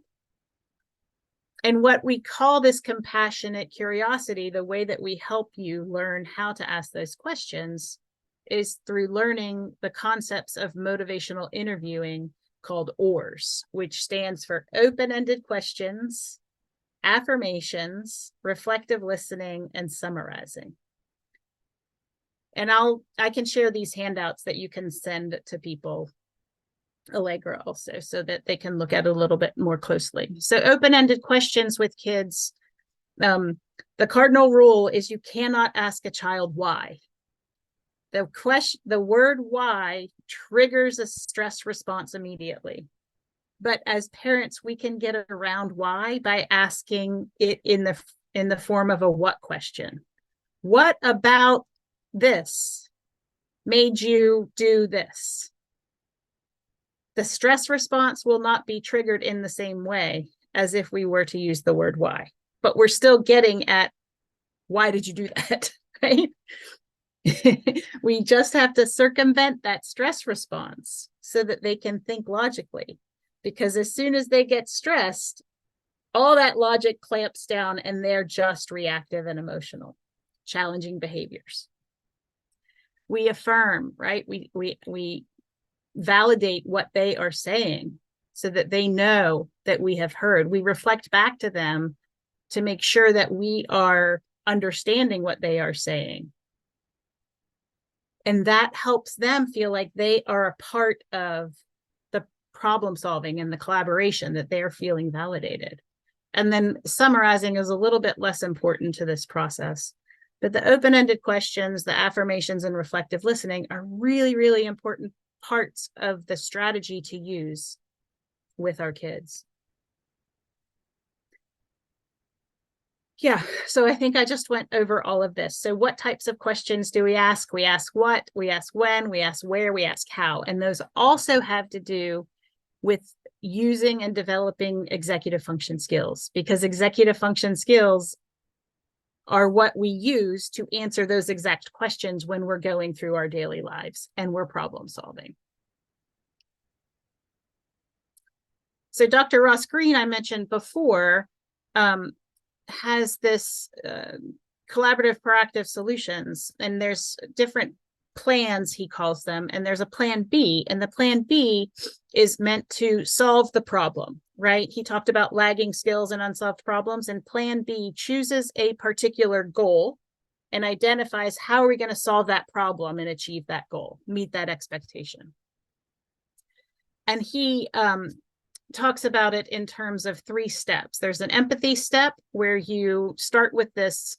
And what we call this compassionate curiosity, the way that we help you learn how to ask those questions, is through learning the concepts of motivational interviewing called OARS, which stands for open-ended questions, affirmations, reflective listening, and summarizing. And I can share these handouts that you can send to people, Allegra also, so that they can look at it a little bit more closely. So open-ended questions with kids. The cardinal rule is you cannot ask a child why. The word why triggers a stress response immediately. But as parents, we can get around why by asking it in the form of a what question. What about this made you do this? The stress response will not be triggered in the same way as if we were to use the word why, but we're still getting at why did you do that, right? We just have to circumvent that stress response so that they can think logically. because as soon as they get stressed, all that logic clamps down and they're just reactive and emotional, challenging behaviors. We affirm, right? We validate what they are saying so that they know that we have heard. We reflect back to them to make sure that we are understanding what they are saying. And that helps them feel like they are a part of the problem solving and the collaboration, that they're feeling validated. And then summarizing is a little bit less important to this process. But the open-ended questions, the affirmations, and reflective listening are really, really important parts of the strategy to use with our kids. Yeah, so I think I just went over all of this. So what types of questions do we ask? We ask what, we ask when, we ask where, we ask how. And those also have to do with using and developing executive function skills, because executive function skills are what we use to answer those exact questions when we're going through our daily lives and we're problem solving. So Dr. Ross Green, I mentioned before, has this collaborative proactive solutions, and there's different plans, he calls them, and there's a plan B, and the plan B is meant to solve the problem, right? He talked about lagging skills and unsolved problems, and plan B chooses a particular goal and identifies how are we going to solve that problem and achieve that goal, meet that expectation. And he talks about it in terms of 3 steps. There's an empathy step where you start with this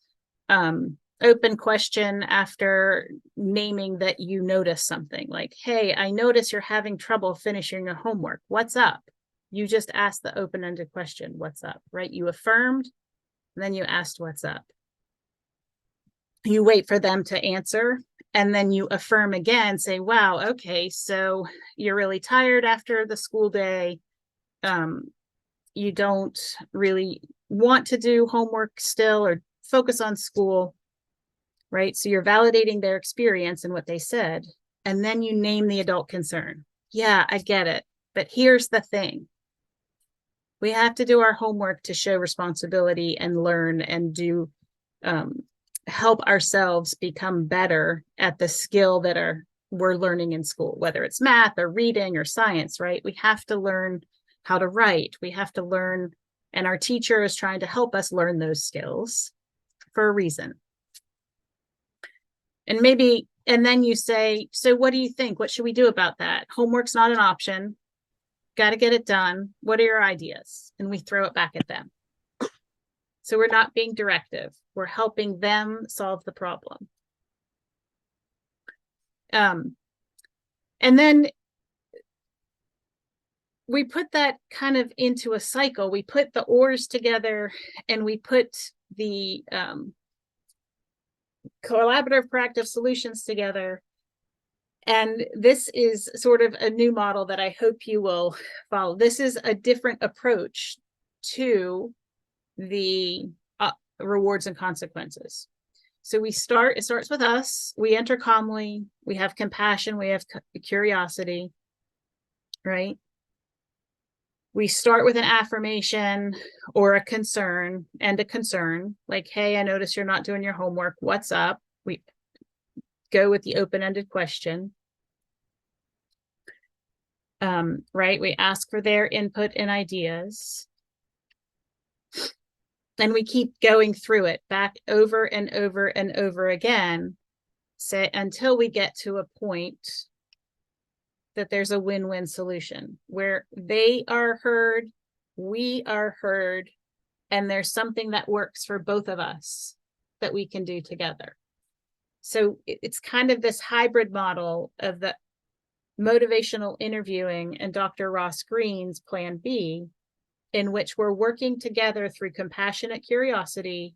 open question after naming that you notice something, like, hey, I notice you're having trouble finishing your homework. What's up? You just asked the open-ended question, what's up, right? You affirmed, and then you asked what's up. You wait for them to answer, and then you affirm again, say, wow, okay, so you're really tired after the school day. You don't really want to do homework still or focus on school, right? So you're validating their experience and what they said, and then you name the adult concern. Yeah, I get it, but here's the thing. We have to do our homework to show responsibility and learn and do help ourselves become better at the skill that we're learning in school, whether it's math or reading or science, right? We have to learn how to write. We have to learn, and our teacher is trying to help us learn those skills for a reason. And then you say, so what do you think? What should we do about that? Homework's not an option. Got to get it done. What are your ideas? And we throw it back at them. So we're not being directive. We're helping them solve the problem. And then we put that kind of into a cycle. We put the oars together, and we put the collaborative proactive solutions together. And this is sort of a new model that I hope you will follow. This is a different approach to the rewards and consequences. So it starts with us. We enter calmly. We have compassion. We have curiosity, right? We start with an affirmation or a concern, like, hey, I notice you're not doing your homework. What's up? We go with the open-ended question, right? We ask for their input and ideas. And we keep going through it back over and over and over again, until we get to a point that there's a win-win solution where they are heard, we are heard, and there's something that works for both of us that we can do together. So it's kind of this hybrid model of the motivational interviewing and Dr. Ross Green's Plan B, in which we're working together through compassionate curiosity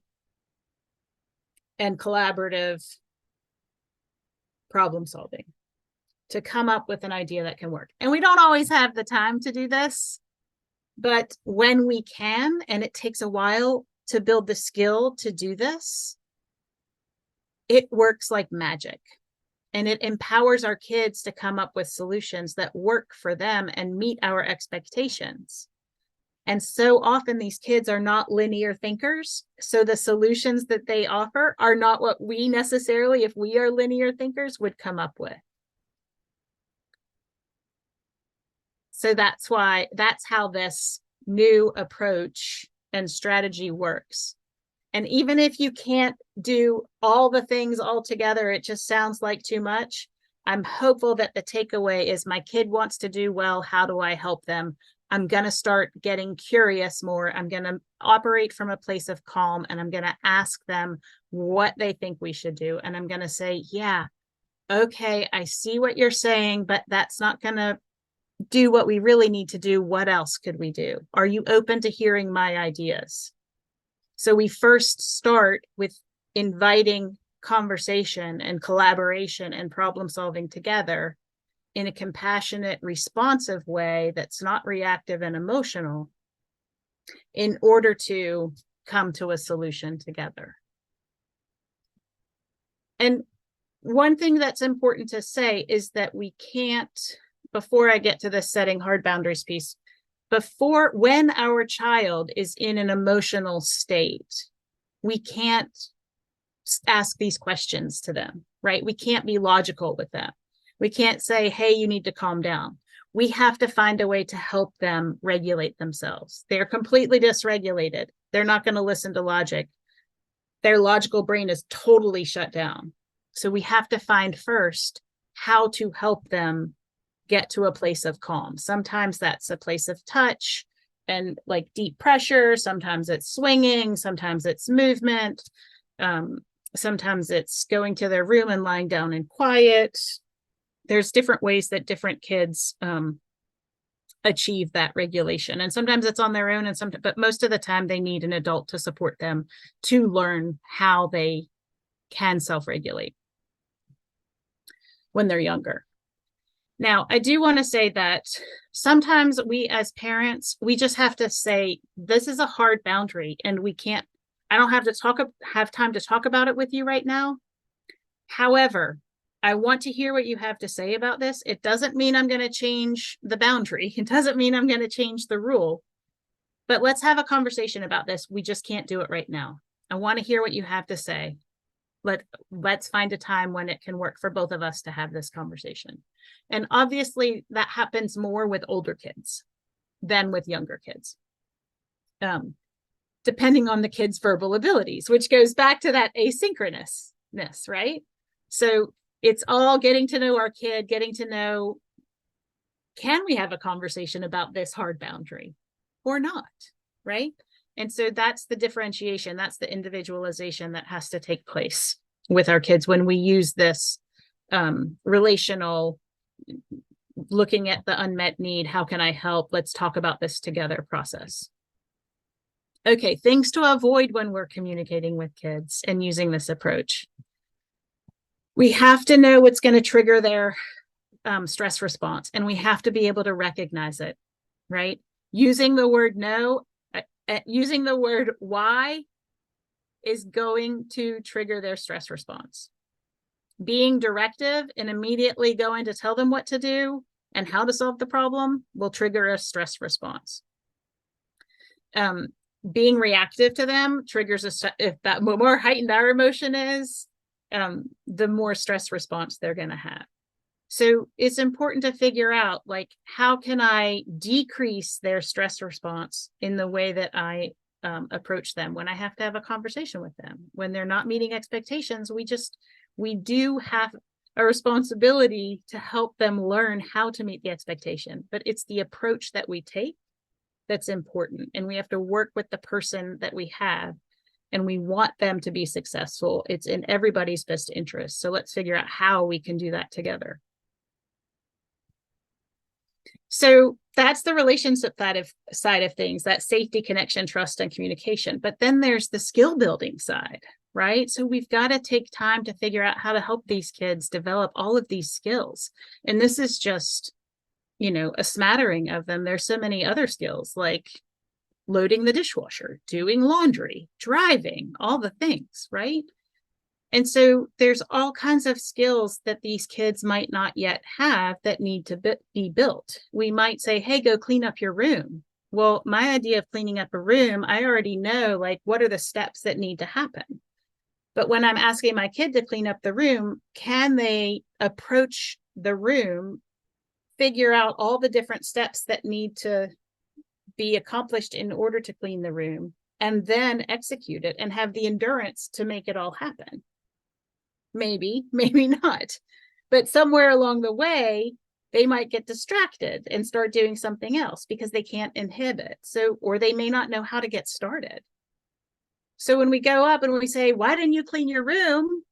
and collaborative problem solving to come up with an idea that can work. And we don't always have the time to do this, but when we can, and it takes a while to build the skill to do this, it works like magic. and it empowers our kids to come up with solutions that work for them and meet our expectations. And so often these kids are not linear thinkers. So the solutions that they offer are not what we necessarily, if we are linear thinkers, would come up with. So that's how this new approach and strategy works. And even if you can't do all the things all together, it just sounds like too much. I'm hopeful that the takeaway is my kid wants to do well. How do I help them? I'm going to start getting curious more. I'm going to operate from a place of calm, and I'm going to ask them what they think we should do. And I'm going to say, yeah, okay, I see what you're saying, but that's not going to do what we really need to do. What else could we do? Are you open to hearing my ideas? So we first start with inviting conversation and collaboration and problem solving together in a compassionate, responsive way that's not reactive and emotional, in order to come to a solution together. And one thing that's important to say is that we can't, before I get to the setting hard boundaries piece, when our child is in an emotional state, we can't ask these questions to them, right? We can't be logical with them. We can't say, hey, you need to calm down. We have to find a way to help them regulate themselves. They're completely dysregulated. They're not going to listen to logic. Their logical brain is totally shut down. So we have to find first how to help them get to a place of calm. Sometimes that's a place of touch and like deep pressure. Sometimes it's swinging. Sometimes it's movement. Sometimes it's going to their room and lying down in quiet. There's different ways that different kids achieve that regulation. And sometimes it's on their own, but most of the time they need an adult to support them to learn how they can self-regulate when they're younger. Now, I do want to say that sometimes we as parents, we just have to say, this is a hard boundary and I don't have time to talk about it with you right now. However, I want to hear what you have to say about this. It doesn't mean I'm going to change the boundary. It doesn't mean I'm going to change the rule, but let's have a conversation about this. We just can't do it right now. I want to hear what you have to say. Let's find a time when it can work for both of us to have this conversation. And obviously that happens more with older kids than with younger kids, depending on the kid's verbal abilities, which goes back to that asynchronousness, right? So it's all getting to know our kid, getting to know, can we have a conversation about this hard boundary or not, right? And so that's the differentiation, that's the individualization that has to take place with our kids when we use this relational, looking at the unmet need, how can I help? Let's talk about this together process. Okay, things to avoid when we're communicating with kids and using this approach. We have to know what's going to trigger their stress response, and we have to be able to recognize it, right? Using the word no, using the word why is going to trigger their stress response. Being directive and immediately going to tell them what to do and how to solve the problem will trigger a stress response. Being reactive to them triggers if that more heightened our emotion is, the more stress response they're going to have. So it's important to figure out, like, how can I decrease their stress response in the way that I approach them when I have to have a conversation with them. When they're not meeting expectations, we do have a responsibility to help them learn how to meet the expectation, but it's the approach that we take that's important. And we have to work with the person that we have, and we want them to be successful. It's in everybody's best interest. So let's figure out how we can do that together. So that's the relationship side of things, that safety, connection, trust, and communication. But then there's the skill building side, right? So we've got to take time to figure out how to help these kids develop all of these skills. And this is just, a smattering of them. There's so many other skills, like loading the dishwasher, doing laundry, driving, all the things, right? And so there's all kinds of skills that these kids might not yet have that need to be built. We might say, hey, go clean up your room. Well, my idea of cleaning up a room, I already know, like, what are the steps that need to happen? But when I'm asking my kid to clean up the room, can they approach the room, figure out all the different steps that need to be accomplished in order to clean the room, and then execute it and have the endurance to make it all happen? Maybe, maybe not. But somewhere along the way, they might get distracted and start doing something else because they can't inhibit. So, or they may not know how to get started. So when we go up and we say, why didn't you clean your room?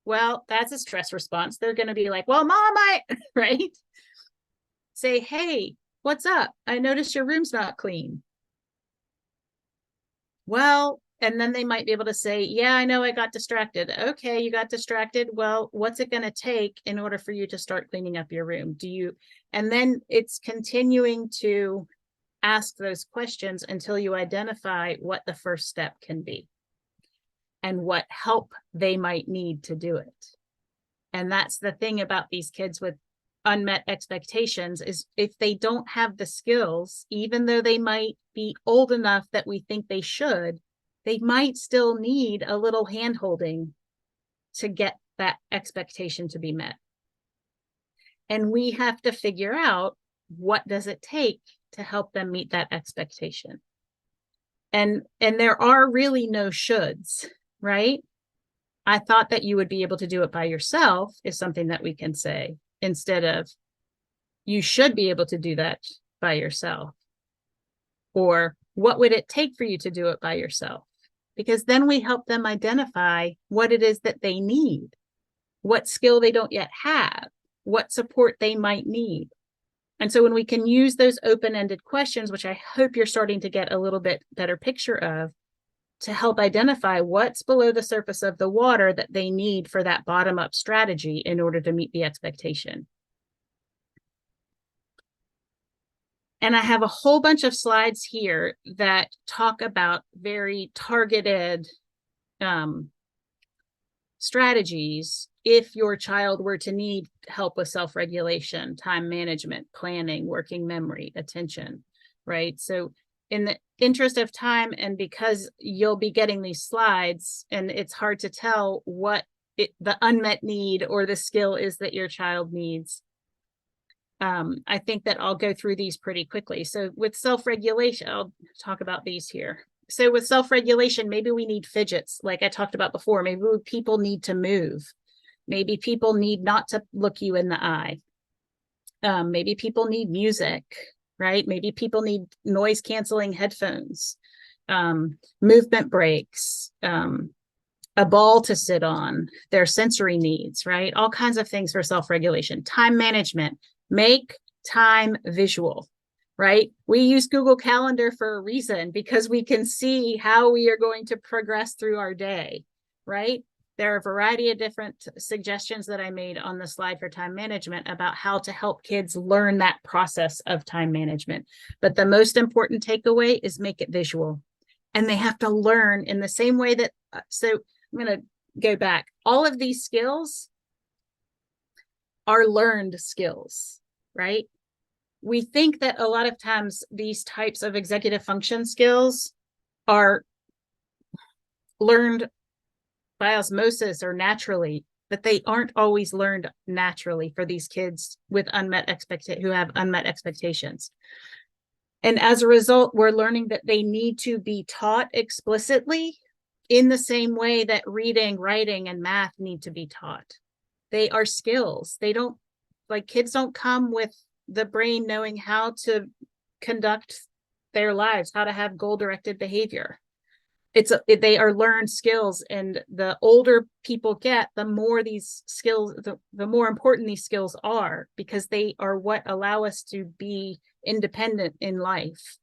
Well, that's a stress response. They're going to be like, well, mom, right? Say, hey, what's up? I noticed your room's not clean. Well, and then they might be able to say, yeah, I know I got distracted. Okay, you got distracted. Well, what's it going to take in order for you to start cleaning up your room? And then it's continuing to ask those questions until you identify what the first step can be and what help they might need to do it. And that's the thing about these kids with unmet expectations, is if they don't have the skills, even though they might be old enough that we think they should, they might still need a little hand-holding to get that expectation to be met. And we have to figure out, what does it take to help them meet that expectation? And there are really no shoulds, right? I thought that you would be able to do it by yourself is something that we can say, instead of you should be able to do that by yourself. Or what would it take for you to do it by yourself? Because then we help them identify what it is that they need, what skill they don't yet have, what support they might need. And so when we can use those open-ended questions, which I hope you're starting to get a little bit better picture of, to help identify what's below the surface of the water that they need for that bottom-up strategy in order to meet the expectation. And I have a whole bunch of slides here that talk about very targeted strategies if your child were to need help with self-regulation, time management, planning, working memory, attention, right? So in the interest of time, and because you'll be getting these slides and it's hard to tell what the unmet need or the skill is that your child needs, I think that I'll go through these pretty quickly. So with self-regulation, I'll talk about these here. So with self-regulation, maybe we need fidgets, like I talked about before. Maybe people need to move. Maybe people need not to look you in the eye. Maybe people need music, right? Maybe people need noise canceling headphones, movement breaks, a ball to sit on, their sensory needs, right? All kinds of things for self-regulation. Time management, make time visual, right? We use Google Calendar for a reason, because we can see how we are going to progress through our day, right? There are a variety of different suggestions that I made on the slide for time management about how to help kids learn that process of time management. But the most important takeaway is make it visual. And they have to learn in the same way that, so I'm going to go back. All of these skills are learned skills, right? We think that a lot of times these types of executive function skills are learned by osmosis or naturally, but they aren't always learned naturally for these kids with who have unmet expectations. And as a result, we're learning that they need to be taught explicitly in the same way that reading, writing, and math need to be taught. They are skills. They don't, like, kids don't come with the brain knowing how to conduct their lives, how to have goal-directed behavior. They are learned skills, and the older people get, the more these skills, the more important these skills are, because they are what allow us to be independent in life.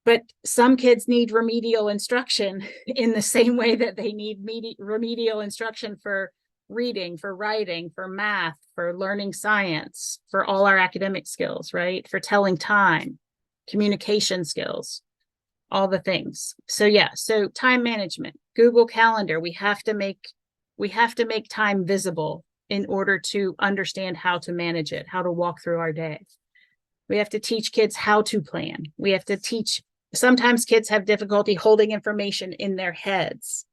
But some kids need remedial instruction in the same way that they need remedial instruction for reading, for writing, for math, for learning science, for all our academic skills, right? For telling time, communication skills. all the things. So yeah, so time management, Google Calendar, we have to make time visible in order to understand how to manage it, how to walk through our day. We have to teach kids how to plan. We have to teach, sometimes kids have difficulty holding information in their heads.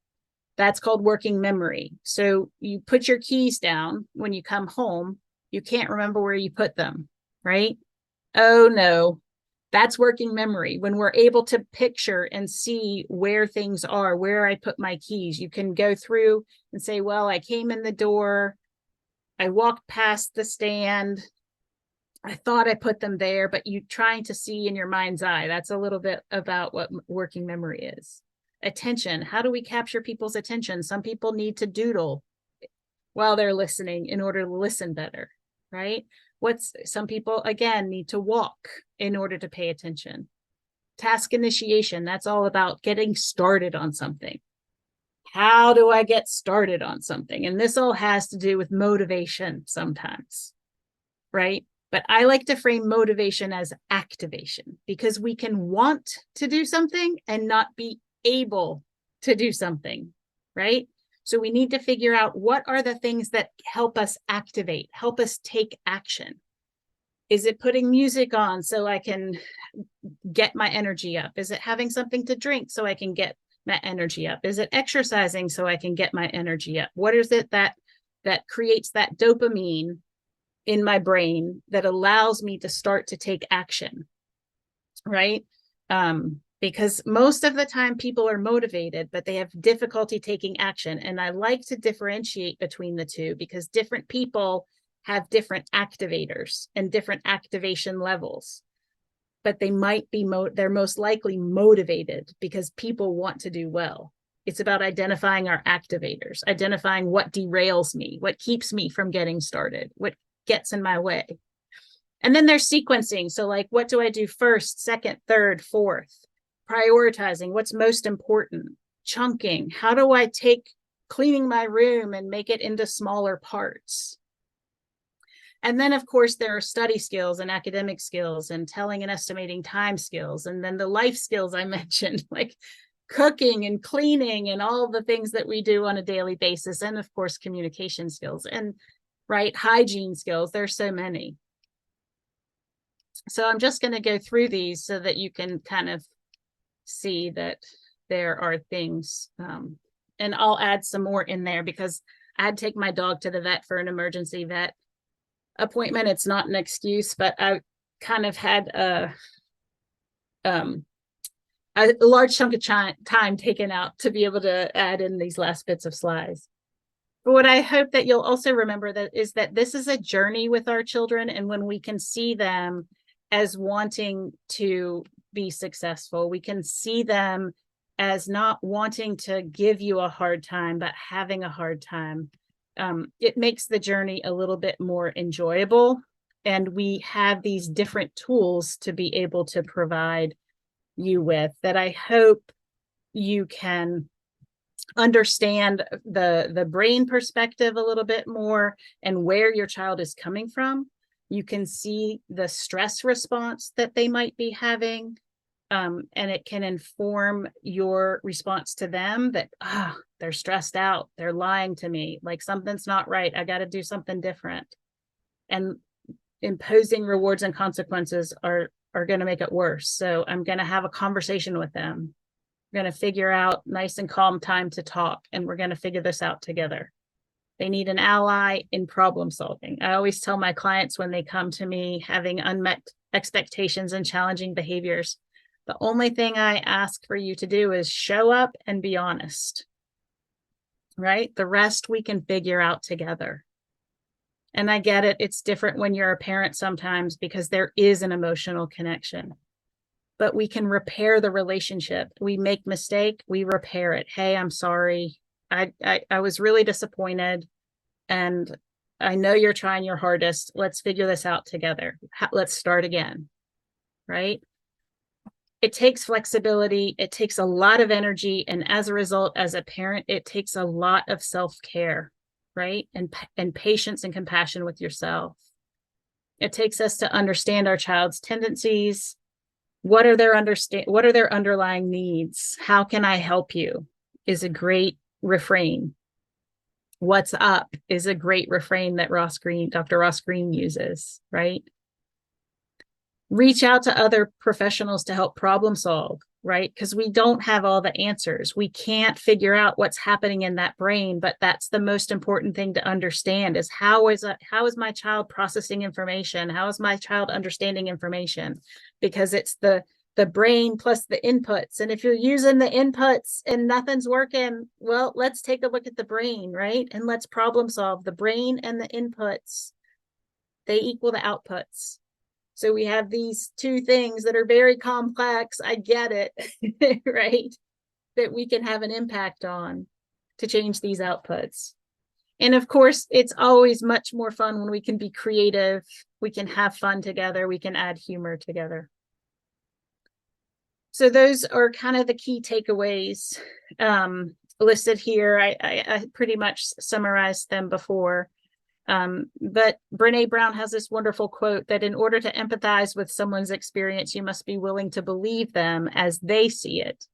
That's called working memory. So you put your keys down when you come home, you can't remember where you put them, right? Oh no, that's working memory. When we're able to picture and see where things are, where I put my keys, you can go through and say, well, I came in the door, I walked past the stand, I thought I put them there, but you trying to see in your mind's eye. That's a little bit about what working memory is. Attention. How do we capture people's attention? Some people need to doodle while they're listening in order to listen better, right? Some people, again, need to walk in order to pay attention. Task initiation. That's all about getting started on something. How do I get started on something? And this all has to do with motivation sometimes, right? But I like to frame motivation as activation, because we can want to do something and not be able to do something, right? So we need to figure out what are the things that help us activate, help us take action. Is it putting music on so I can get my energy up? Is it having something to drink so I can get my energy up? Is it exercising so I can get my energy up? What is it that creates that dopamine in my brain that allows me to start to take action, right? Because most of the time people are motivated, but they have difficulty taking action. And I like to differentiate between the two, because different people have different activators and different activation levels, but they might be, they're most likely motivated because people want to do well. It's about identifying our activators, identifying what derails me, what keeps me from getting started, what gets in my way. And then there's sequencing. So like, what do I do first, second, third, fourth? Prioritizing what's most important. Chunking. How do I take cleaning my room and make it into smaller parts? And then, of course, there are study skills and academic skills and telling and estimating time skills. And then the life skills I mentioned, like cooking and cleaning and all the things that we do on a daily basis. And of course, communication skills and right, hygiene skills. There's so many. So I'm just going to go through these so that you can kind of see that there are things. And I'll add some more in there, because I had to take my dog to the vet for an emergency vet appointment. It's not an excuse, but I kind of had a large chunk of time taken out to be able to add in these last bits of slides. But what I hope that you'll also remember is that this is a journey with our children. And when we can see them as wanting to be successful, we can see them as not wanting to give you a hard time, but having a hard time. It makes the journey a little bit more enjoyable. And we have these different tools to be able to provide you with that I hope you can understand the brain perspective a little bit more and where your child is coming from. You can see the stress response that they might be having, and it can inform your response to them that they're stressed out, they're lying to me, like something's not right, I got to do something different. And imposing rewards and consequences are going to make it worse. So I'm going to have a conversation with them. We're going to figure out nice and calm time to talk, and we're going to figure this out together. They need an ally in problem solving. I always tell my clients when they come to me having unmet expectations and challenging behaviors, the only thing I ask for you to do is show up and be honest, right? The rest we can figure out together. And I get it. It's different when you're a parent sometimes, because there is an emotional connection. But we can repair the relationship. We make mistake, we repair it. Hey, I'm sorry. I was really disappointed, and I know you're trying your hardest. Let's figure this out together. Let's start again, right? It takes flexibility. It takes a lot of energy. And as a result, as a parent, it takes a lot of self-care, right? And patience and compassion with yourself. It takes us to understand our child's tendencies, What are their underlying needs? How can I help you? Is a great refrain. What's up is a great refrain that Dr. Ross Green uses, right? Reach out to other professionals to help problem solve, right? Because we don't have all the answers. We can't figure out what's happening in that brain, but that's the most important thing to understand is how is my child processing information? How is my child understanding information? Because it's the brain plus the inputs. And if you're using the inputs and nothing's working, well, let's take a look at the brain, right? And let's problem solve. The brain and the inputs, they equal the outputs. So we have these two things that are very complex. I get it, right? That we can have an impact on to change these outputs. And of course, it's always much more fun when we can be creative. We can have fun together. We can add humor together. So those are kind of the key takeaways listed here. I pretty much summarized them before. But Brene Brown has this wonderful quote that in order to empathize with someone's experience, you must be willing to believe them as they see it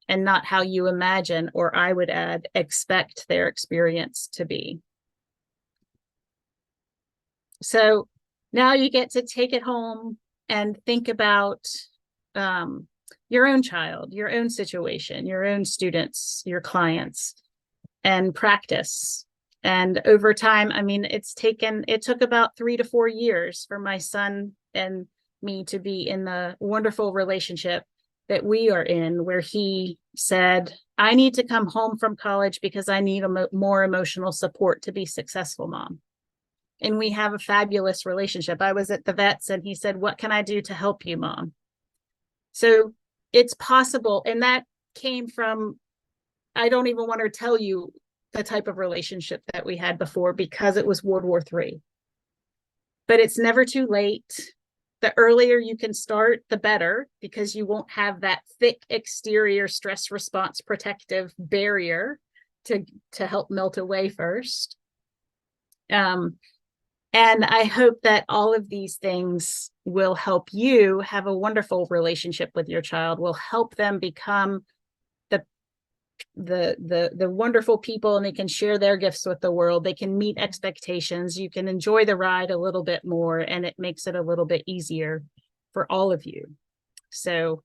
and not how you imagine, or I would add, expect their experience to be. So now you get to take it home and think about your own child, your own situation, your own students, your clients, and practice. And over time, I mean, it took about 3 to 4 years for my son and me to be in the wonderful relationship that we are in, where he said, I need to come home from college because I need more emotional support to be successful, Mom. And we have a fabulous relationship. I was at the vet's and he said, what can I do to help you, Mom? So it's possible. And that came from, I don't even want to tell you the type of relationship that we had before because it was World War III. But it's never too late. The earlier you can start, the better, because you won't have that thick exterior stress response protective barrier to help melt away first. And I hope that all of these things will help you have a wonderful relationship with your child, will help them become the wonderful people, and they can share their gifts with the world. They can meet expectations. You can enjoy the ride a little bit more, and it makes it a little bit easier for all of you. So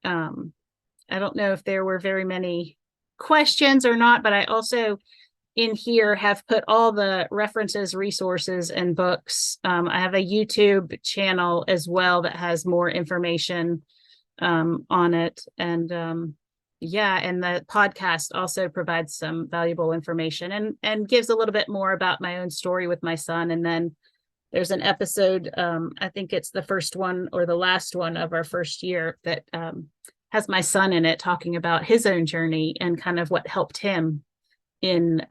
I don't know if there were very many questions or not, but I also in here have put all the references, resources, and books. I have a YouTube channel as well that has more information on it. And yeah, and the podcast also provides some valuable information and gives a little bit more about my own story with my son. And then there's an episode, I think it's the first one or the last one of our first year that has my son in it, talking about his own journey and kind of what helped him in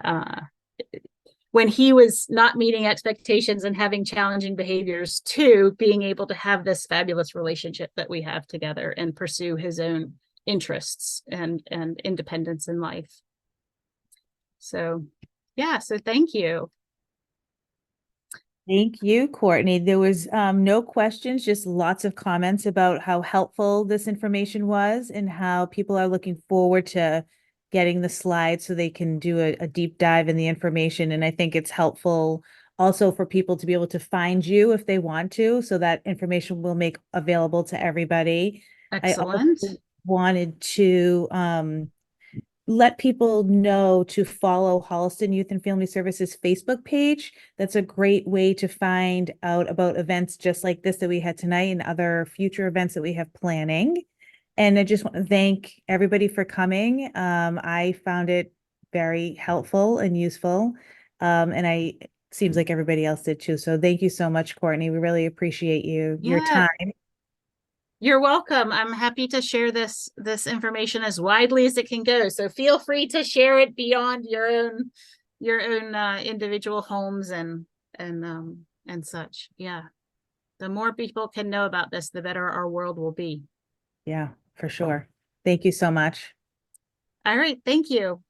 when he was not meeting expectations and having challenging behaviors, to being able to have this fabulous relationship that we have together and pursue his own interests and independence in life. So yeah, so thank you. Thank you, Courtney. There was no questions, just lots of comments about how helpful this information was and how people are looking forward to getting the slides so they can do a deep dive in the information. And I think it's helpful also for people to be able to find you if they want to, so that information will make available to everybody. Excellent. I also wanted to let people know to follow Holliston Youth and Family Services Facebook page. That's a great way to find out about events just like this that we had tonight and other future events that we have planning. And I just want to thank everybody for coming. I found it very helpful and useful. And seems like everybody else did too. So thank you so much, Courtney. We really appreciate your Yeah, time. you're welcome. I'm happy to share this information as widely as it can go. So feel free to share it beyond your own individual homes and such. Yeah. The more people can know about this, the better our world will be. Yeah, for sure. Thank you so much. All right. Thank you.